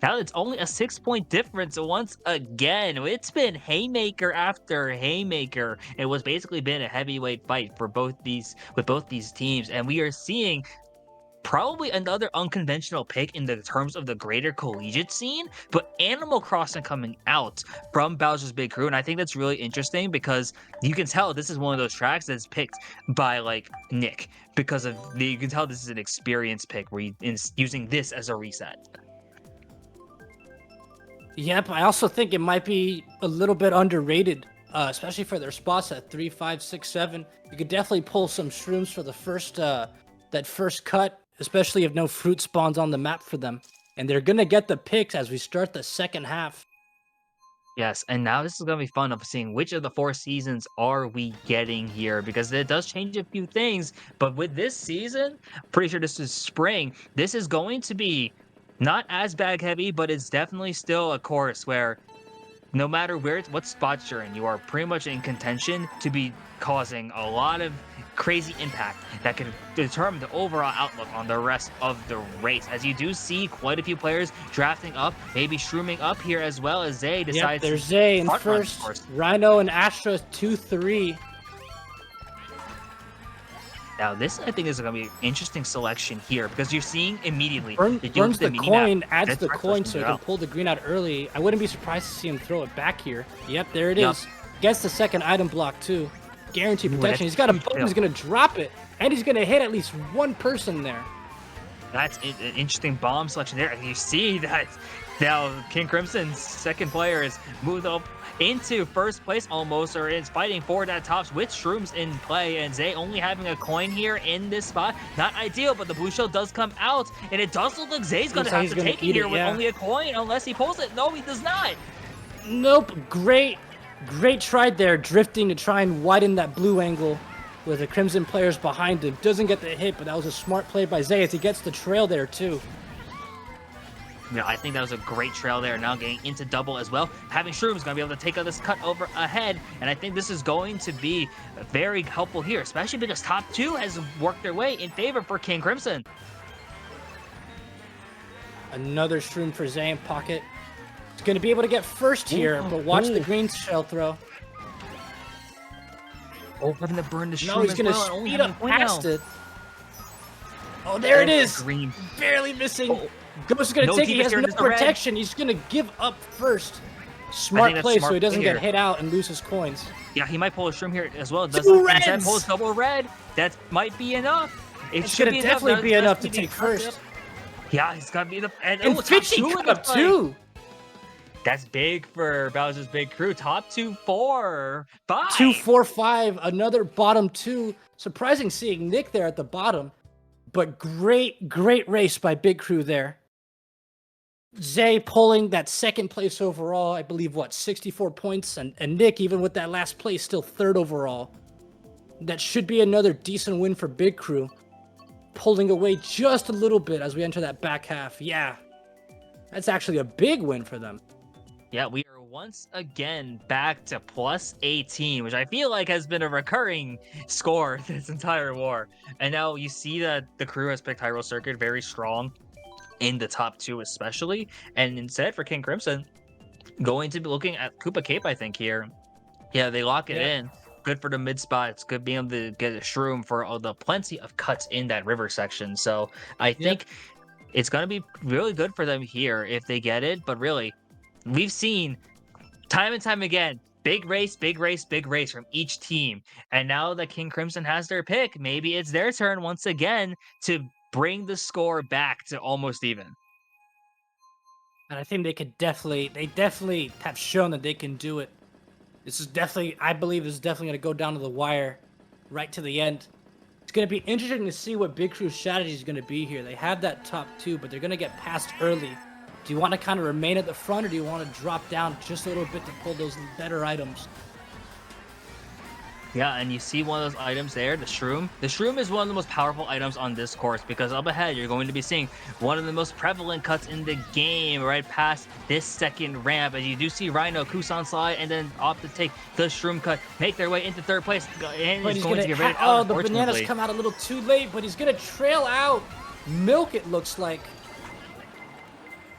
Now it's only a 6-point difference once again. It's been haymaker after haymaker. It was basically been a heavyweight fight for both these teams, and we are seeing probably another unconventional pick in the terms of the greater collegiate scene, but Animal Crossing coming out from Bowser's Big Crew, and I think that's really interesting because you can tell this is one of those tracks that's picked by like Nick because of you can tell this is an experience pick where he's using this as a reset. Yep, I also think it might be a little bit underrated, especially for their spots at 3, 5, 6, 7. You could definitely pull some shrooms for the first that first cut, especially if no fruit spawns on the map for them. And they're gonna get the picks as we start the second half. Yes, and now this is going to be fun of seeing which of the 4 seasons are we getting here because it does change a few things. But with this season, pretty sure this is spring. This is going to be not as bag heavy, but it's definitely still a course where no matter what spots you're in, you are pretty much in contention to be causing a lot of crazy impact that can determine the overall outlook on the rest of the race. As you do see quite a few players drafting up, maybe shrooming up here as well as Zay decides. Yep, there's Zay in first, Rhino and Astra 2-3. Now, this I think is going to be an interesting selection here because you're seeing immediately. Burns the coin, adds the coin so he can pull the green out early. I wouldn't be surprised to see him throw it back here. Yep, there it is. Gets the second item block too. Guaranteed protection. He's got a button, he's going to drop it, and he's going to hit at least one person there. That's an interesting bomb selection there. And you see that now King Crimson's second player is moved up into first place almost, or is fighting for that tops with shrooms in play, and Zay only having a coin here in this spot. Not ideal, but the blue shell does come out, and it does look like Zay's going to have to take it here with only a coin, unless he pulls it. No, he does not. Nope. Great try there, drifting to try and widen that blue angle with the Crimson players behind him. Doesn't get the hit, but that was a smart play by Zay as he gets the trail there too. Yeah, I think that was a great trail there. Now getting into double as well. Having Shroom's going to be able to take this cut over ahead, and I think this is going to be very helpful here, especially because top 2 has worked their way in favor for King Crimson. Another Shroom for Zay in pocket. He's going to be able to get first here, but watch the green shell throw. Oh, having to burn the Shroom. No, he's going to speed up past it. Oh, there it is. Green. Barely missing. Oh. Ghost is going to take it. He has no protection. He's going to give up first. Smart play so he doesn't get hit out and lose his coins. Yeah, he might pull a Shroom here as well. Instead pulls double red. That might be enough. It's going to definitely be enough to take first. Yeah, he's got to be the... And Fitchy cut up too. That's big for Bowser's Big Crew. Top 2, 4, 5. 2, 4, 5. Another bottom 2. Surprising seeing Nick there at the bottom. But great race by Big Crew there. Zay pulling that second place overall, I believe, 64 points, and Nick, even with that last place, still third overall. That should be another decent win for Big Crew. Pulling away just a little bit as we enter that back half. Yeah, that's actually a big win for them. Yeah, we are once again back to plus 18, which I feel like has been a recurring score this entire war. And now you see that the crew has picked Hyrule Circuit very strong in the top 2 especially, and instead for King Crimson going to be looking at Koopa Cape, I think here. Yeah, they lock it in. Good for the mid spot. It's good being able to get a Shroom for all the plenty of cuts in that river section. So I think it's going to be really good for them here if they get it. But really, we've seen time and time again Big race, big race, big race from each team. And now that King Crimson has their pick, maybe it's their turn once again to bring the score back to almost even. And I think they definitely have shown that they can do it. This is definitely, I believe this is definitely going to go down to the wire, right to the end. It's going to be interesting to see what Big Crew's strategy is going to be here. They have that top 2, but they're going to get passed early. Do you want to kind of remain at the front, or do you want to drop down just a little bit to pull those better items? Yeah, and you see one of those items there, the Shroom. The Shroom is one of the most powerful items on this course because up ahead, you're going to be seeing one of the most prevalent cuts in the game right past this second ramp. As you do see Rhino, Kusan slide, and then opt to take the Shroom cut, make their way into third place. And but he's going to get rid of oh, the bananas come out a little too late, but he's going to trail out Milk, it looks like.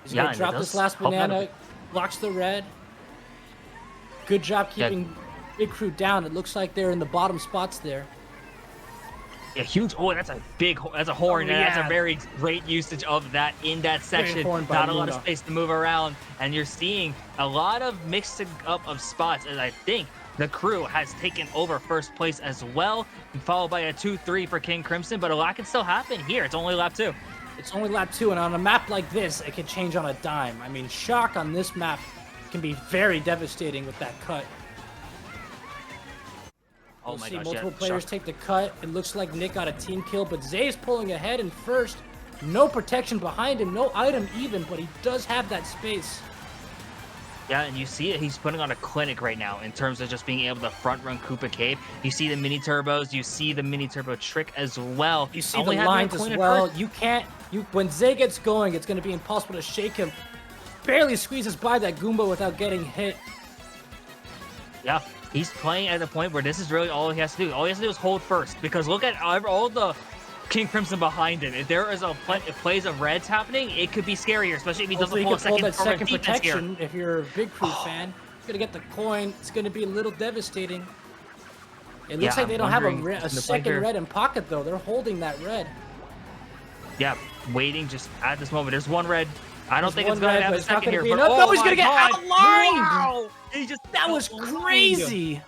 He's going to drop this last banana, blocks the red. Good job keeping Big Crew down. It looks like they're in the bottom spots there. Yeah, huge. Oh, that's a horn. And that's a very great usage of that in that section. Not a lot of space to move around. And you're seeing a lot of mixing up of spots. And I think the crew has taken over first place as well, followed by a 2-3 for King Crimson. But a lot can still happen here. It's only lap 2. It's only lap 2. And on a map like this, it can change on a dime. I mean, shock on this map can be very devastating with that cut. We'll see multiple players take the cut. It looks like Nick got a team kill, but Zay's pulling ahead in first. No protection behind him, no item even, but he does have that space. Yeah, and you see it. He's putting on a clinic right now in terms of just being able to front run Koopa Cave. You see the mini turbos. You see the mini turbo trick as well. You see the lines as well. You can't. When Zay gets going, it's going to be impossible to shake him. Barely squeezes by that Goomba without getting hit. Yeah. He's playing at a point where this is really all he has to do. All he has to do is hold first, because look at all the King Crimson behind him. If there is plays of reds happening, it could be scarier, especially if he doesn't pull a second protection. If you're a Big Crew fan, he's gonna get the coin. It's gonna be a little devastating. It looks like they don't have a second red in pocket though. They're holding that red. Yeah, waiting just at this moment. There's one red. I don't think it's going to have a second here. But no, he's going to get outlined! Wow! That was crazy!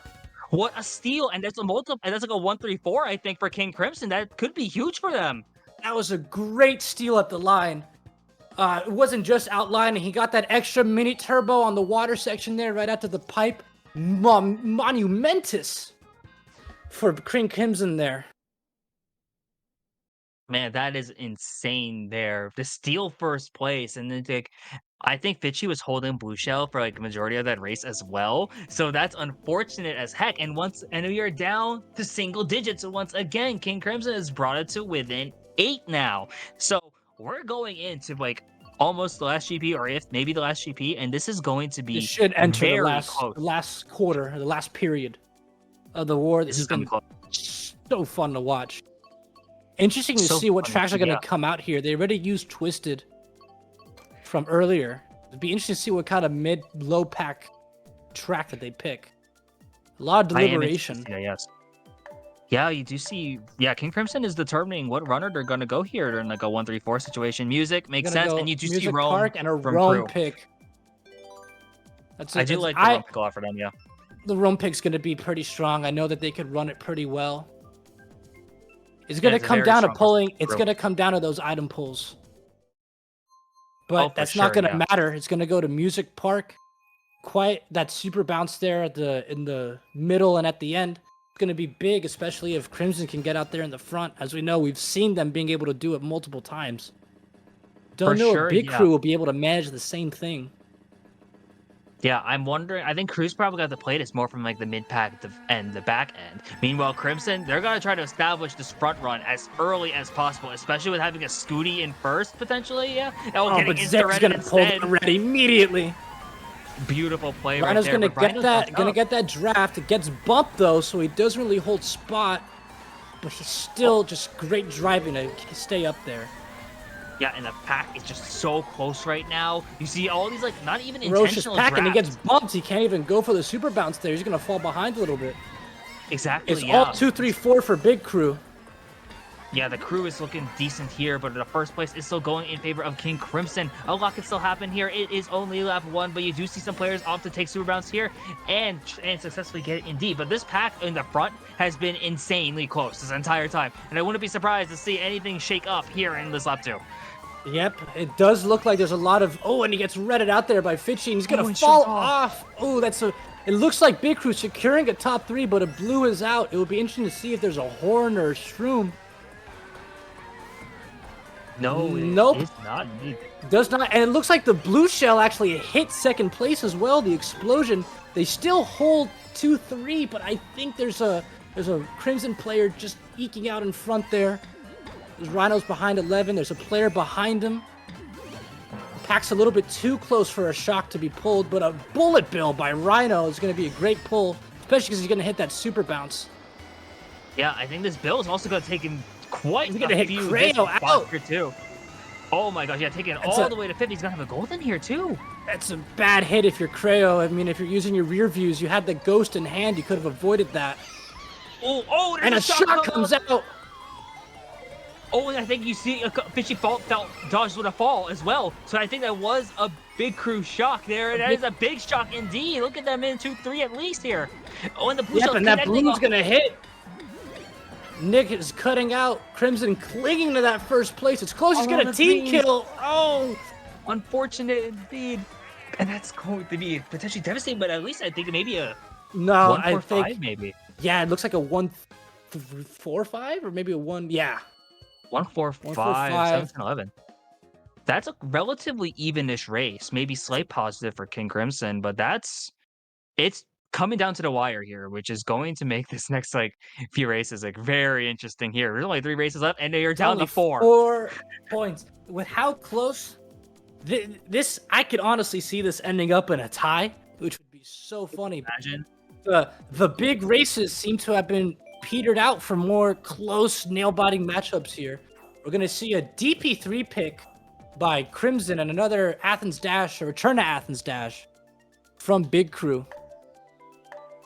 What a steal! And that's a multiple. And that's like a 1-3-4, I think, for King Crimson. That could be huge for them. That was a great steal at the line. It wasn't just outlining. He got that extra mini turbo on the water section there, right after the pipe. Monumentous for King Crimson there. Man, that is insane there. To steal first place, and then I think Fitchy was holding Blue Shell for like the majority of that race as well. So that's unfortunate as heck. And we are down to single digits. So once again, King Crimson has brought it to within 8 now. So we're going into like almost the last GP, or if maybe the last GP, and this is going to be should enter the last quarter, the last period of the war. This is been so fun to watch. Interesting to see what tracks are going to come out here. They already used Twisted from earlier. It'd be interesting to see what kind of mid-low pack track that they pick. A lot of deliberation. Yeah, you do see. Yeah, King Crimson is determining what runner they're going to go here in like a 1-3-4 situation. Music makes sense, and you do see Rome Park and a Rome pick. I do like the Rome pick a lot for them. Yeah, the Rome pick's going to be pretty strong. I know that they could run it pretty well. It's going to come down to pulling. It's going to come down to those item pulls. But that's not going to matter. It's going to go to Music Park. Quite that super bounce there in the middle and at the end. It's going to be big, especially if Crimson can get out there in the front. As we know, we've seen them being able to do it multiple times. Don't know if Big Crew will be able to manage the same thing. Yeah, I'm wondering. I think Crew's probably got to play this more from like the mid pack and the back end. Meanwhile, Crimson, they're gonna try to establish this front run as early as possible, especially with having a Scooty in first potentially. Yeah. But Zed's gonna pull the red immediately. Beautiful play Rhino's right there. Gonna get that draft. It gets bumped though, so he doesn't really hold spot. But he's still just great driving to stay up there. Yeah, and the pack is just so close right now. You see all these, like, not even intentional drafts. And he gets bumped. He can't even go for the super bounce there. He's going to fall behind a little bit. Exactly, It's all 2-3-4 for Big Crew. Yeah, the crew is looking decent here, but the first place is still going in favor of King Crimson. A lot can still happen here. It is only lap 1, but you do see some players opt to take super bounce here and successfully get it indeed. But this pack in the front has been insanely close this entire time, and I wouldn't be surprised to see anything shake up here in this lap 2. Yep, it does look like there's a lot of... Oh, and he gets redded out there by Fitchy, and he's going to and fall shut off. Oh, that's a... It looks like Big Crew securing a top 3, but a blue is out. It would be interesting to see if there's a horn or a shroom. No, Nope. it's not. Does not, and it looks like the blue shell actually hit second place as well. The explosion. They still hold 2-3, but I think there's a Crimson player just eking out in front there. There's Rhinos behind 11. There's a player behind him. Pack's a little bit too close for a shock to be pulled, but a bullet bill by Rhino is going to be a great pull, especially because he's going to hit that super bounce. Yeah, I think this bill is also going to take him quite He's going to hit few Creo out. here too. Oh my gosh, yeah, taking it all the way to 50. He's going to have a golden here too. That's a bad hit if you're Creo. I mean, if you're using your rear views, you had the ghost in hand. You could have avoided that. Oh, and a shot comes out. Oh, and I think you see a Fishy felt dodged with a fall as well. So I think that was a Big Crew shock there. And that is a big shock indeed. Look at them in 2-3 at least here. Oh, and the blue and that blue's going to hit. Nick is cutting out. Crimson clinging to that first place. It's close. He's got a team kill. Oh, unfortunate indeed. And that's going to be potentially devastating, but at least I think maybe a 1-4-5 maybe. Yeah, it looks like a 1-4-5 or maybe a 1. Yeah. 1-4-5, 7-10-11. That's a relatively evenish race. Maybe slight positive for King Crimson, but it's coming down to the wire here, which is going to make this next few races very interesting here. There's only 3 races left, and you're down to 4. 4 points. With how close this, I could honestly see this ending up in a tie, which would be so funny. Imagine the big races seem to have been petered out for more close nail-biting matchups here. We're going to see a DP3 pick by Crimson and another Athens Dash, or return to Athens Dash from Big Crew.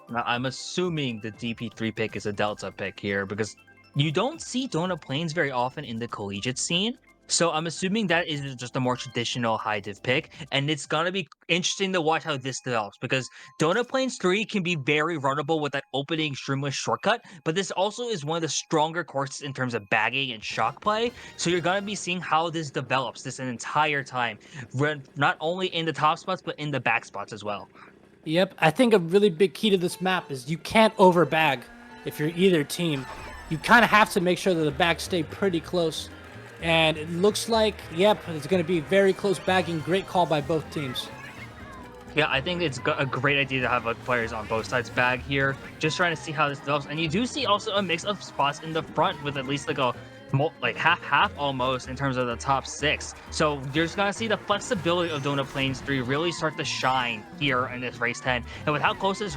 Now, I'm assuming the DP3 pick is a Delta pick here because you don't see Donut Plains very often in the collegiate scene. So I'm assuming that is just a more traditional high div pick, and it's gonna be interesting to watch how this develops because Donut Plains 3 can be very runnable with that opening Shroomless shortcut, but this also is one of the stronger courses in terms of bagging and shock play. So you're gonna be seeing how this develops this entire time, not only in the top spots but in the back spots as well. Yep, I think a really big key to this map is you can't overbag if you're either team. You kind of have to make sure that the bags stay pretty close. And it looks like, yep, it's going to be very close bagging. Great call by both teams. Yeah, I think it's a great idea to have players on both sides bag here. Just trying to see how this develops. And you do see also a mix of spots in the front with at least half almost in terms of the top 6. So you're just gonna see the flexibility of Donut Plains 3 really start to shine here in this race 10. And with how close this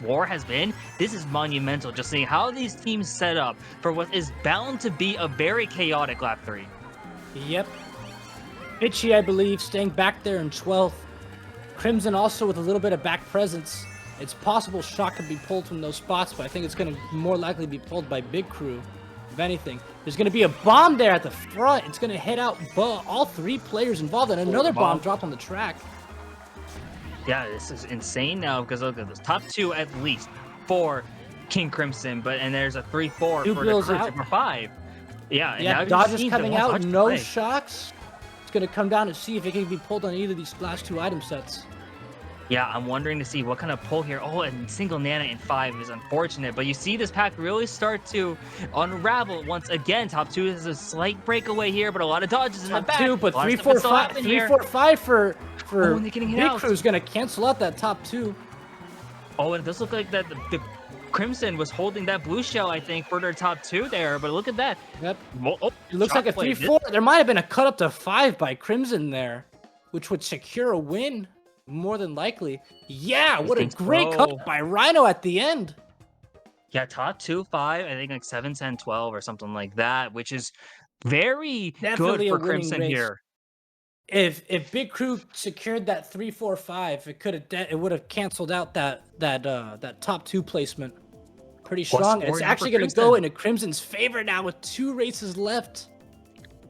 war has been, this is monumental. Just seeing how these teams set up for what is bound to be a very chaotic lap 3. Yep. Itchy, I believe, staying back there in 12th. Crimson also with a little bit of back presence. It's possible Shock could be pulled from those spots, but I think it's going to more likely be pulled by Big Crew. If anything, there's going to be a bomb there at the front. It's going to hit out all 3 players involved, and another bomb dropped on the track. Yeah, this is insane now because look at this top 2 at least for King Crimson, and there's a 3-4 for the crew, 5. Yeah, Dodgers coming out, no shocks. It's going to come down to see if it can be pulled on either of these last 2 item sets. Yeah, I'm wondering to see what kind of pull here. Oh, and single Nana in 5 is unfortunate, but you see this pack really start to unravel once again. Top 2 is a slight breakaway here, but a lot of dodges in the back. 2, but 3-4-5 for Big Crew is going to cancel out that top 2. Oh, and it does look like that the Crimson was holding that blue shell, I think, for their top 2 there, but look at that. Yep. It looks like a 3-4. There might have been a cut up to 5 by Crimson there, which would secure a win. More than likely. Yeah, what a great cut by Rhino at the end. Yeah, top 2-5, I think 7, 10, 12 or something like that, which is very Definitely good for Crimson race. here. If Big Crew secured that 3-4-5, it would have canceled out that top 2 placement. pretty What's strong. And it's scoring up for actually going to go Crimson? into Crimson's favor now with 2 races left.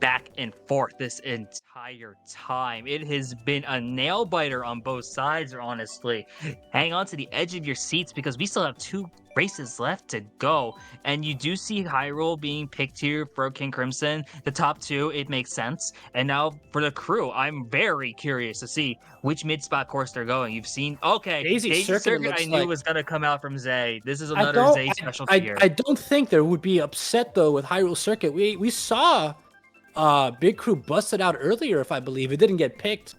Back and forth this entire time. It has been a nail biter on both sides, honestly. Hang on to the edge of your seats because we still have 2 races left to go. And you do see Hyrule being picked here for King Crimson. The top 2, it makes sense. And now for the crew, I'm very curious to see which mid-spot course they're going. You've seen, okay, Daisy Daisy Circuit, it Circuit I looks knew like. was going to come out from Zay. This is I another don't Zay I, specialty I, here. I don't think there would be upset though with Hyrule Circuit. We saw Big Crew busted out earlier, if I believe. It didn't get picked.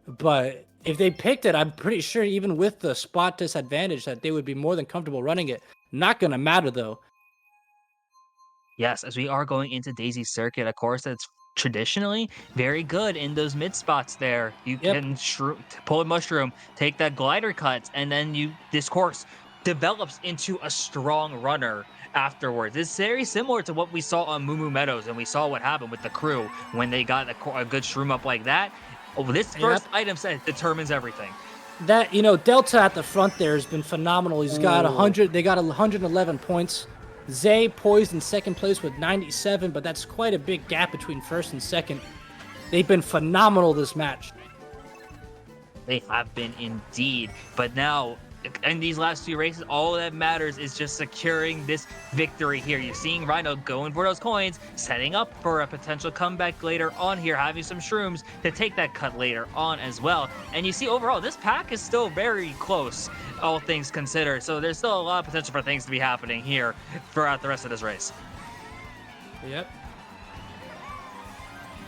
But if they picked it, I'm pretty sure even with the spot disadvantage that they would be more than comfortable running it. Not gonna matter though. Yes, as we are going into Daisy Circuit, a course that's traditionally very good in those mid spots there. You Yep. can pull a mushroom, take that glider cut, and then this course develops into a strong runner afterwards. It's very similar to what we saw on Moo Moo Meadows, and we saw what happened with the crew when they got a good shroom up like that. Oh, this first Yep. item set determines everything. That, Delta at the front there has been phenomenal. He's got 100. They got 111 points. Zay poised in second place with 97, but that's quite a big gap between first and second. They've been phenomenal this match. They have been indeed. But now, in these last 2 races, all that matters is just securing this victory here. You're seeing Rhino going for those coins, setting up for a potential comeback later on here, having some shrooms to take that cut later on as well. And you see overall, this pack is still very close, all things considered. So there's still a lot of potential for things to be happening here throughout the rest of this race. Yep.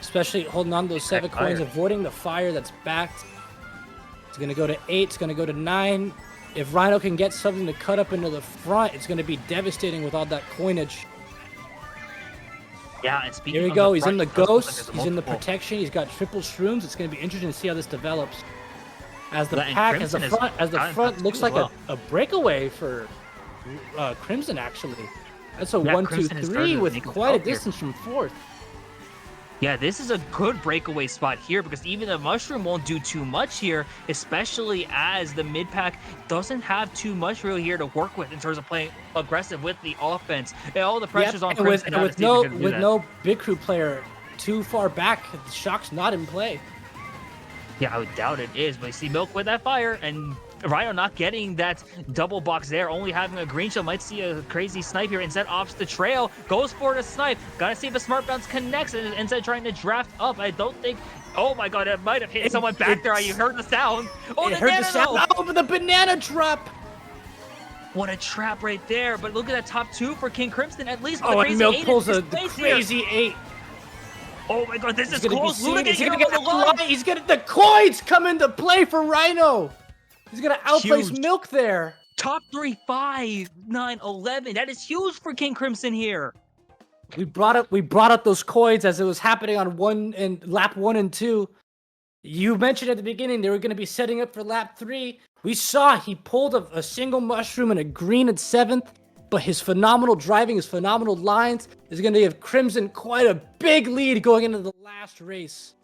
Especially holding on to those 7 coins, avoiding the fire that's backed. It's going to go to 8. It's going to go to 9. If Rhino can get something to cut up into the front, it's going to be devastating with all that coinage. Yeah, and speaking Here we of go. the He's front, in the it does look like ghost. there's He's in the multiple- protection. He's got triple shrooms. It's going to be interesting to see how this develops. As the Yeah, and pack, as the Crimson is front gotten looks as like well. a breakaway for Crimson, actually. That's a Yeah, 1, 2, Crimson is starting 3 to with make quite a himself here. distance from fourth. Yeah, this is a good breakaway spot here because even the mushroom won't do too much here, especially as the mid pack doesn't have too much really here to work with in terms of playing aggressive with the offense. And all the pressure's on and Crimson now to with see if no they can do with that. no Big Crew player too far back, the shock's not in play. Yeah, I would doubt it is, but you see Milk with that fire and Rhino not getting that double box there, only having a green shell. Might see a crazy snipe here. Instead opts the trail, goes for the snipe. Gotta see if the smart bounce connects and instead trying to draft up. I don't think, oh my god, it might have hit someone back there. You heard the sound. Oh, It the heard the sound. nano! Oh, but the banana drop. What a trap right there. But look at that top 2 for King Crimson. At least with Oh, the and crazy Milk 8 in pulls his the place here. crazy 8. Oh my god, this is He's gonna be close. seen. Luda He's getting gonna hit get on the the line. line. He's gonna the coins come into play for Rhino. He's gonna outplace Huge. Milk there. Top 3, 5, 9, 11. That is huge for King Crimson here. We brought up those coins as it was happening on lap 1 and 2. You mentioned at the beginning they were going to be setting up for lap 3. We saw he pulled a single mushroom and a green at 7th, but his phenomenal driving, his phenomenal lines is going to give Crimson quite a big lead going into the last race.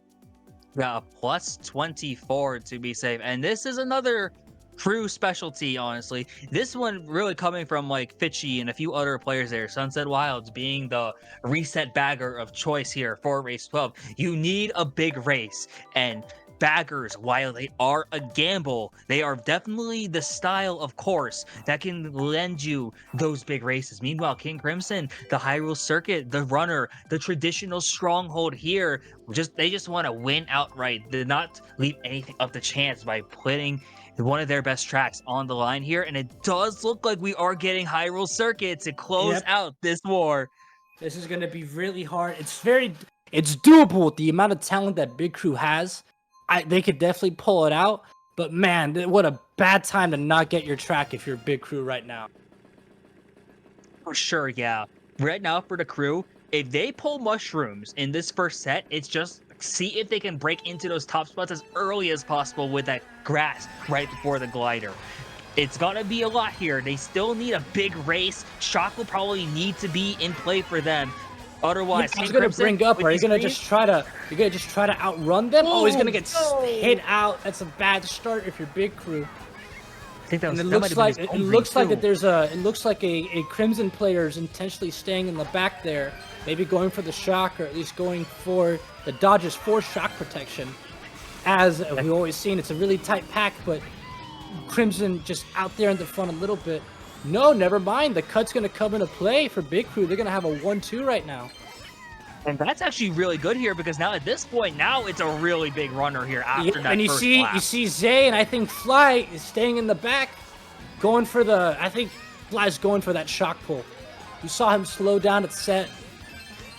Yeah, plus 24 to be safe. And this is another true specialty, honestly. This one really coming from like Fitchy and a few other players there. Sunset Wilds being the reset bagger of choice here for race 12. You need a big race, and baggers, while they are a gamble, they are definitely the style of course that can lend you those big races. Meanwhile, King Crimson, the Hyrule Circuit, the runner, the traditional stronghold here, they just want to win outright. Did not leave anything up to chance by putting one of their best tracks on the line here, and it does look like we are getting Hyrule Circuit to close out this war. This is going to be really hard. It's doable with the amount of talent that Big Crew has. They could definitely pull it out, but man, what a bad time to not get your track if you're Big Crew right now. For sure, yeah. Right now for the crew, if they pull mushrooms in this first set, it's just see if they can break into those top spots as early as possible with that grass right before the glider. It's gonna be a lot here. They still need a big race. Shock will probably need to be in play for them. Otherwise, I was gonna bring up. Are you gonna just try to? You're gonna just try to outrun them? Oh, he's gonna get hit out. That's a bad start if you're Big Crew. think And it that might looks have been his like home ring too. it looks like a Crimson player is intentionally staying in the back there, maybe going for the shock or at least going for the Dodgers for shock protection. As we've always seen, it's a really tight pack, but Crimson just out there in the front a little bit. No, never mind. The cut's going to come into play for Big Crew. They're going to have a 1-2 right now. And that's actually really good here because now at this point, now it's a really big runner here after that And first lap. you see Zay and I think Fly is staying in the back, going for the. I think Fly's going for that shock pull. You saw him slow down at set,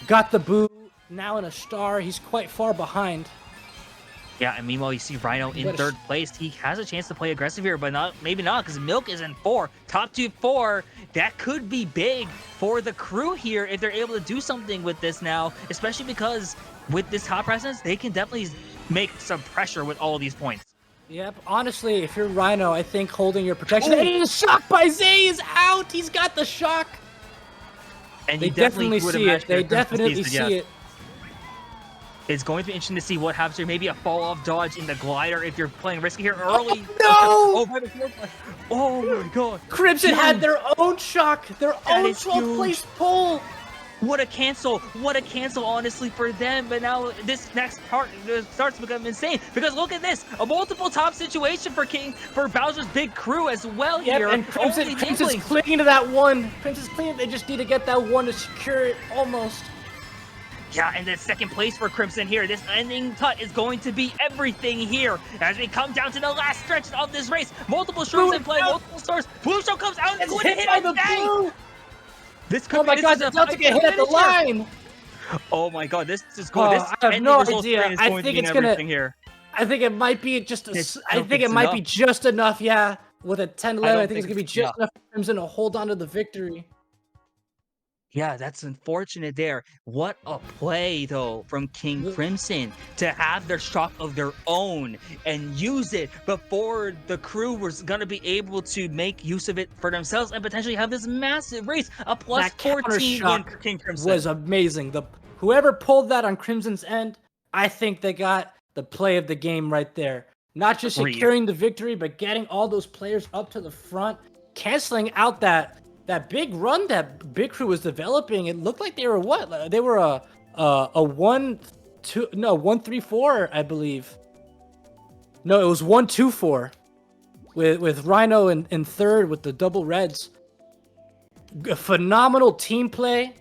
got the boot. Now in a star, he's quite far behind. Yeah, and meanwhile, you see Rhino in third place. He has a chance to play aggressive here, but maybe not, because Milk is in 4. Top 2-4. That could be big for the crew here if they're able to do something with this now, especially because with this top presence, they can definitely make some pressure with all of these points. Yep, honestly, if you're Rhino, I think holding your protection. And the shock by Zay is out. He's got the shock. And they definitely see it. They definitely see it. It's going to be interesting to see what happens here. Maybe a fall-off dodge in the glider if you're playing risky here early. Oh, no! Oh my god. Crimson had their own shock, their own 12th place pull. What a cancel, honestly, for them. But now this next part starts to become insane. Because look at this, a multiple top situation for Bowser's Big Crew as well here. And Crimson's clinging to that one. Crimson's clinging, they just need to get that one to secure it almost. Yeah, and then second place for Crimson here. This ending cut is going to be everything here as we come down to the last stretch of this race. Multiple strokes in play, multiple stars. Blue Show comes out and hit by the blue. This could oh my god, that's about to get hit at the line. Oh my god, this is going. I have no idea. I think it's gonna. Here. I think it might be just. I think it might be just enough. Yeah, with a 10-11, I think it's gonna be just enough for Crimson to hold on to the victory. Yeah, that's unfortunate there. What a play, though, from King Crimson to have their shock of their own and use it before the crew was going to be able to make use of it for themselves and potentially have this massive race. A plus 14 win for King Crimson. Was amazing. Whoever pulled that on Crimson's end, I think they got the play of the game right there. Not just securing the victory, but getting all those players up to the front, canceling out that big run that Big Crew was developing. It looked like they were what? They were a 1-3-4, I believe. No, it was 1-2-4 with Rhino in third with the double reds. A phenomenal team play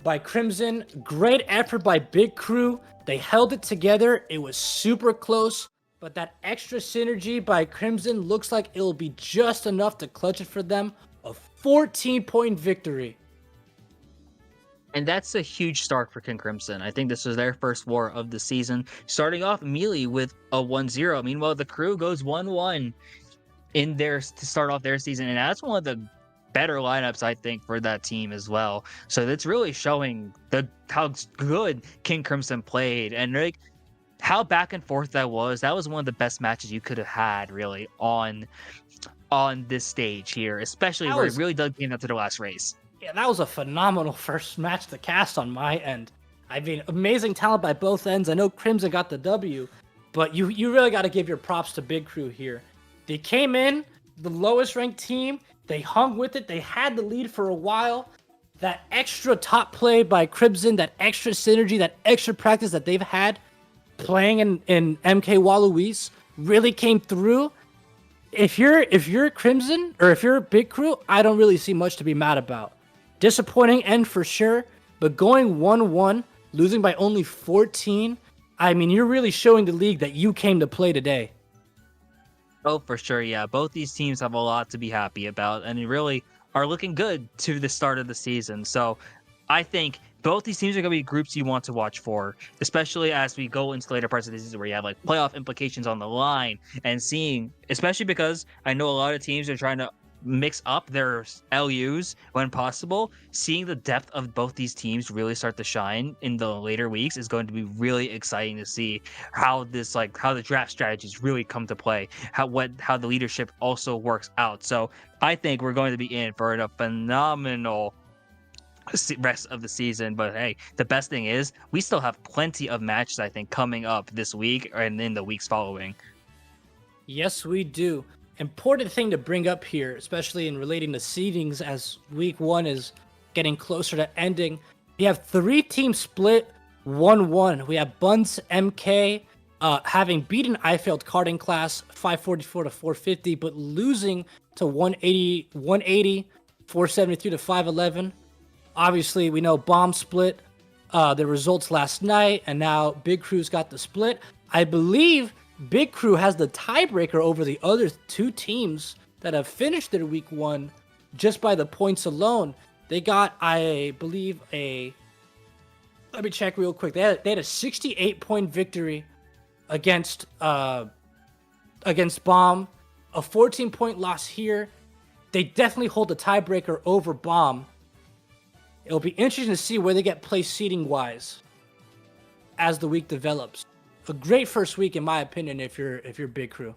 by Crimson. Great effort by Big Crew. They held it together. It was super close, but that extra synergy by Crimson looks like it'll be just enough to clutch it for them. A 14-point victory. And that's a huge start for King Crimson. I think this was their first war of the season, starting off immediately with a 1-0. Meanwhile, the crew goes 1-1 to start off their season, and that's one of the better lineups, I think, for that team as well. So that's really showing how good King Crimson played, and like how back and forth that was. That was one of the best matches you could have had, really, on this stage here, especially where it really dug in up to the last race. Yeah, that was a phenomenal first match to cast on my end. I mean, amazing talent by both ends. I know Crimson got the W, but you really got to give your props to Big Crew here. They came in, the lowest ranked team, they hung with it, they had the lead for a while. That extra top play by Crimson, that extra synergy, that extra practice that they've had playing in MK Waluigi really came through. If you're Crimson or if you're Big Crew, I don't really see much to be mad about. Disappointing end for sure, but going 1-1, losing by only 14, I mean, you're really showing the league that you came to play today. Oh, for sure, yeah. Both these teams have a lot to be happy about, and they really are looking good to the start of the season. So I think both these teams are going to be groups you want to watch for, especially as we go into later parts of the season where you have like playoff implications on the line, and seeing, especially because I know a lot of teams are trying to mix up their LUs when possible. Seeing the depth of both these teams really start to shine in the later weeks is going to be really exciting to see how the draft strategies really come to play, how the leadership also works out. So I think we're going to be in for a phenomenal rest of the season. But hey, the best thing is we still have plenty of matches, I think, coming up this week and in the weeks following. Yes, we do. important thing to bring up here, especially in relating to seedings as week one is getting closer to ending. We have three teams split 1-1. We have Buns MK having beaten I failed karting class 544 to 450, but losing to 180, 473 to 511. Obviously, we know Bomb split the results last night, and now Big Crew's got the split. I believe Big Crew has the tiebreaker over the other two teams that have finished their week one just by the points alone. They got, I believe, let me check real quick. They had a 68-point victory against Bomb, a 14-point loss here. They definitely hold the tiebreaker over Bomb. It'll be interesting to see where they get placed seating wise as the week develops. A great first week, in my opinion, if you're Big Crew.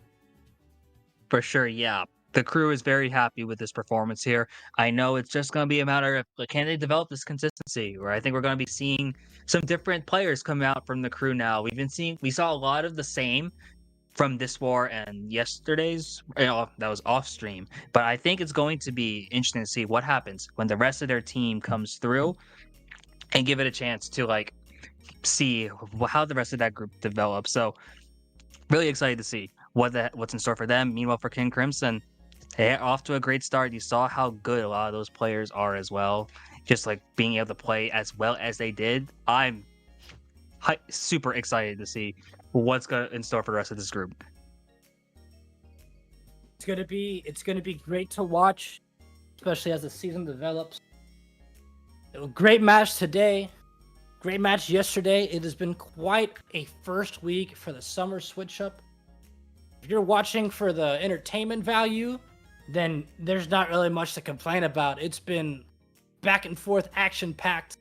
For sure, yeah. The crew is very happy with this performance here. I know it's just going to be a matter of like, can they develop this consistency? Where I think we're going to be seeing some different players come out from the crew now. We saw a lot of the same from this war and yesterday's, that was off stream. But I think it's going to be interesting to see what happens when the rest of their team comes through and give it a chance to like see how the rest of that group develops. So really excited to see what's in store for them. Meanwhile, for King Crimson, they're off to a great start. You saw how good a lot of those players are as well. Just like being able to play as well as they did. I'm super excited to see what's in store for the rest of this group. It's gonna be great to watch, especially as the season develops. Great match today. Great match yesterday. It has been quite a first week for the summer switch up. If you're watching for the entertainment value, then there's not really much to complain about. It's been back and forth, action packed,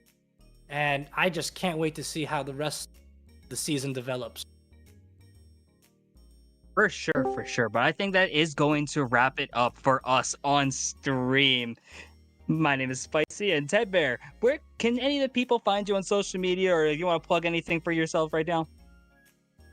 and I just can't wait to see how the rest of the season develops. For sure, for sure. But I think that is going to wrap it up for us on stream. My name is Spicy and Tedbear. Where can any of the people find you on social media, or if you want to plug anything for yourself right now?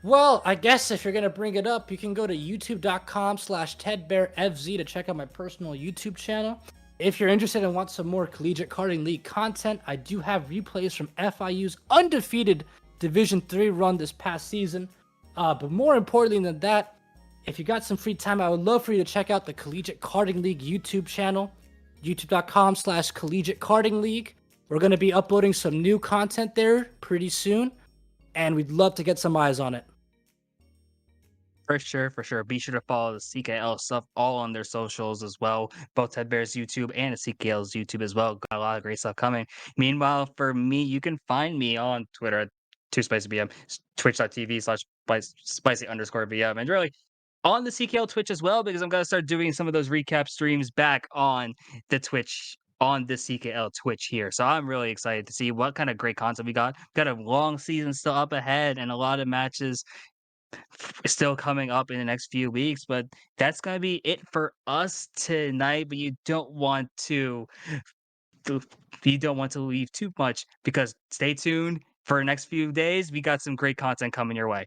Well, I guess if you're going to bring it up, you can go to youtube.com/TedbearFZ to check out my personal YouTube channel. If you're interested and want some more Collegiate Karting League content, I do have replays from FIU's undefeated Division 3 run this past season. But more importantly than that, if you got some free time, I would love for you to check out the Collegiate Karting League YouTube channel, youtube.com/Collegiate Karting League. We're going to be uploading some new content there pretty soon, and we'd love to get some eyes on it. For sure, for sure. Be sure to follow the CKL stuff all on their socials as well. Both Tedbear's YouTube and the CKL's YouTube as well. Got a lot of great stuff coming. Meanwhile, for me, you can find me on Twitter at 2SpicyVM, twitch.tv/spicy_VM. And really on the CKL Twitch as well, because I'm gonna start doing some of those recap streams back on the Twitch on the CKL Twitch here. So I'm really excited to see what kind of great content we got. Got a long season still up ahead and a lot of matches still coming up in the next few weeks, but that's gonna be it for us tonight. But to you don't want to leave too much because stay tuned for the next few days. We got some great content coming your way.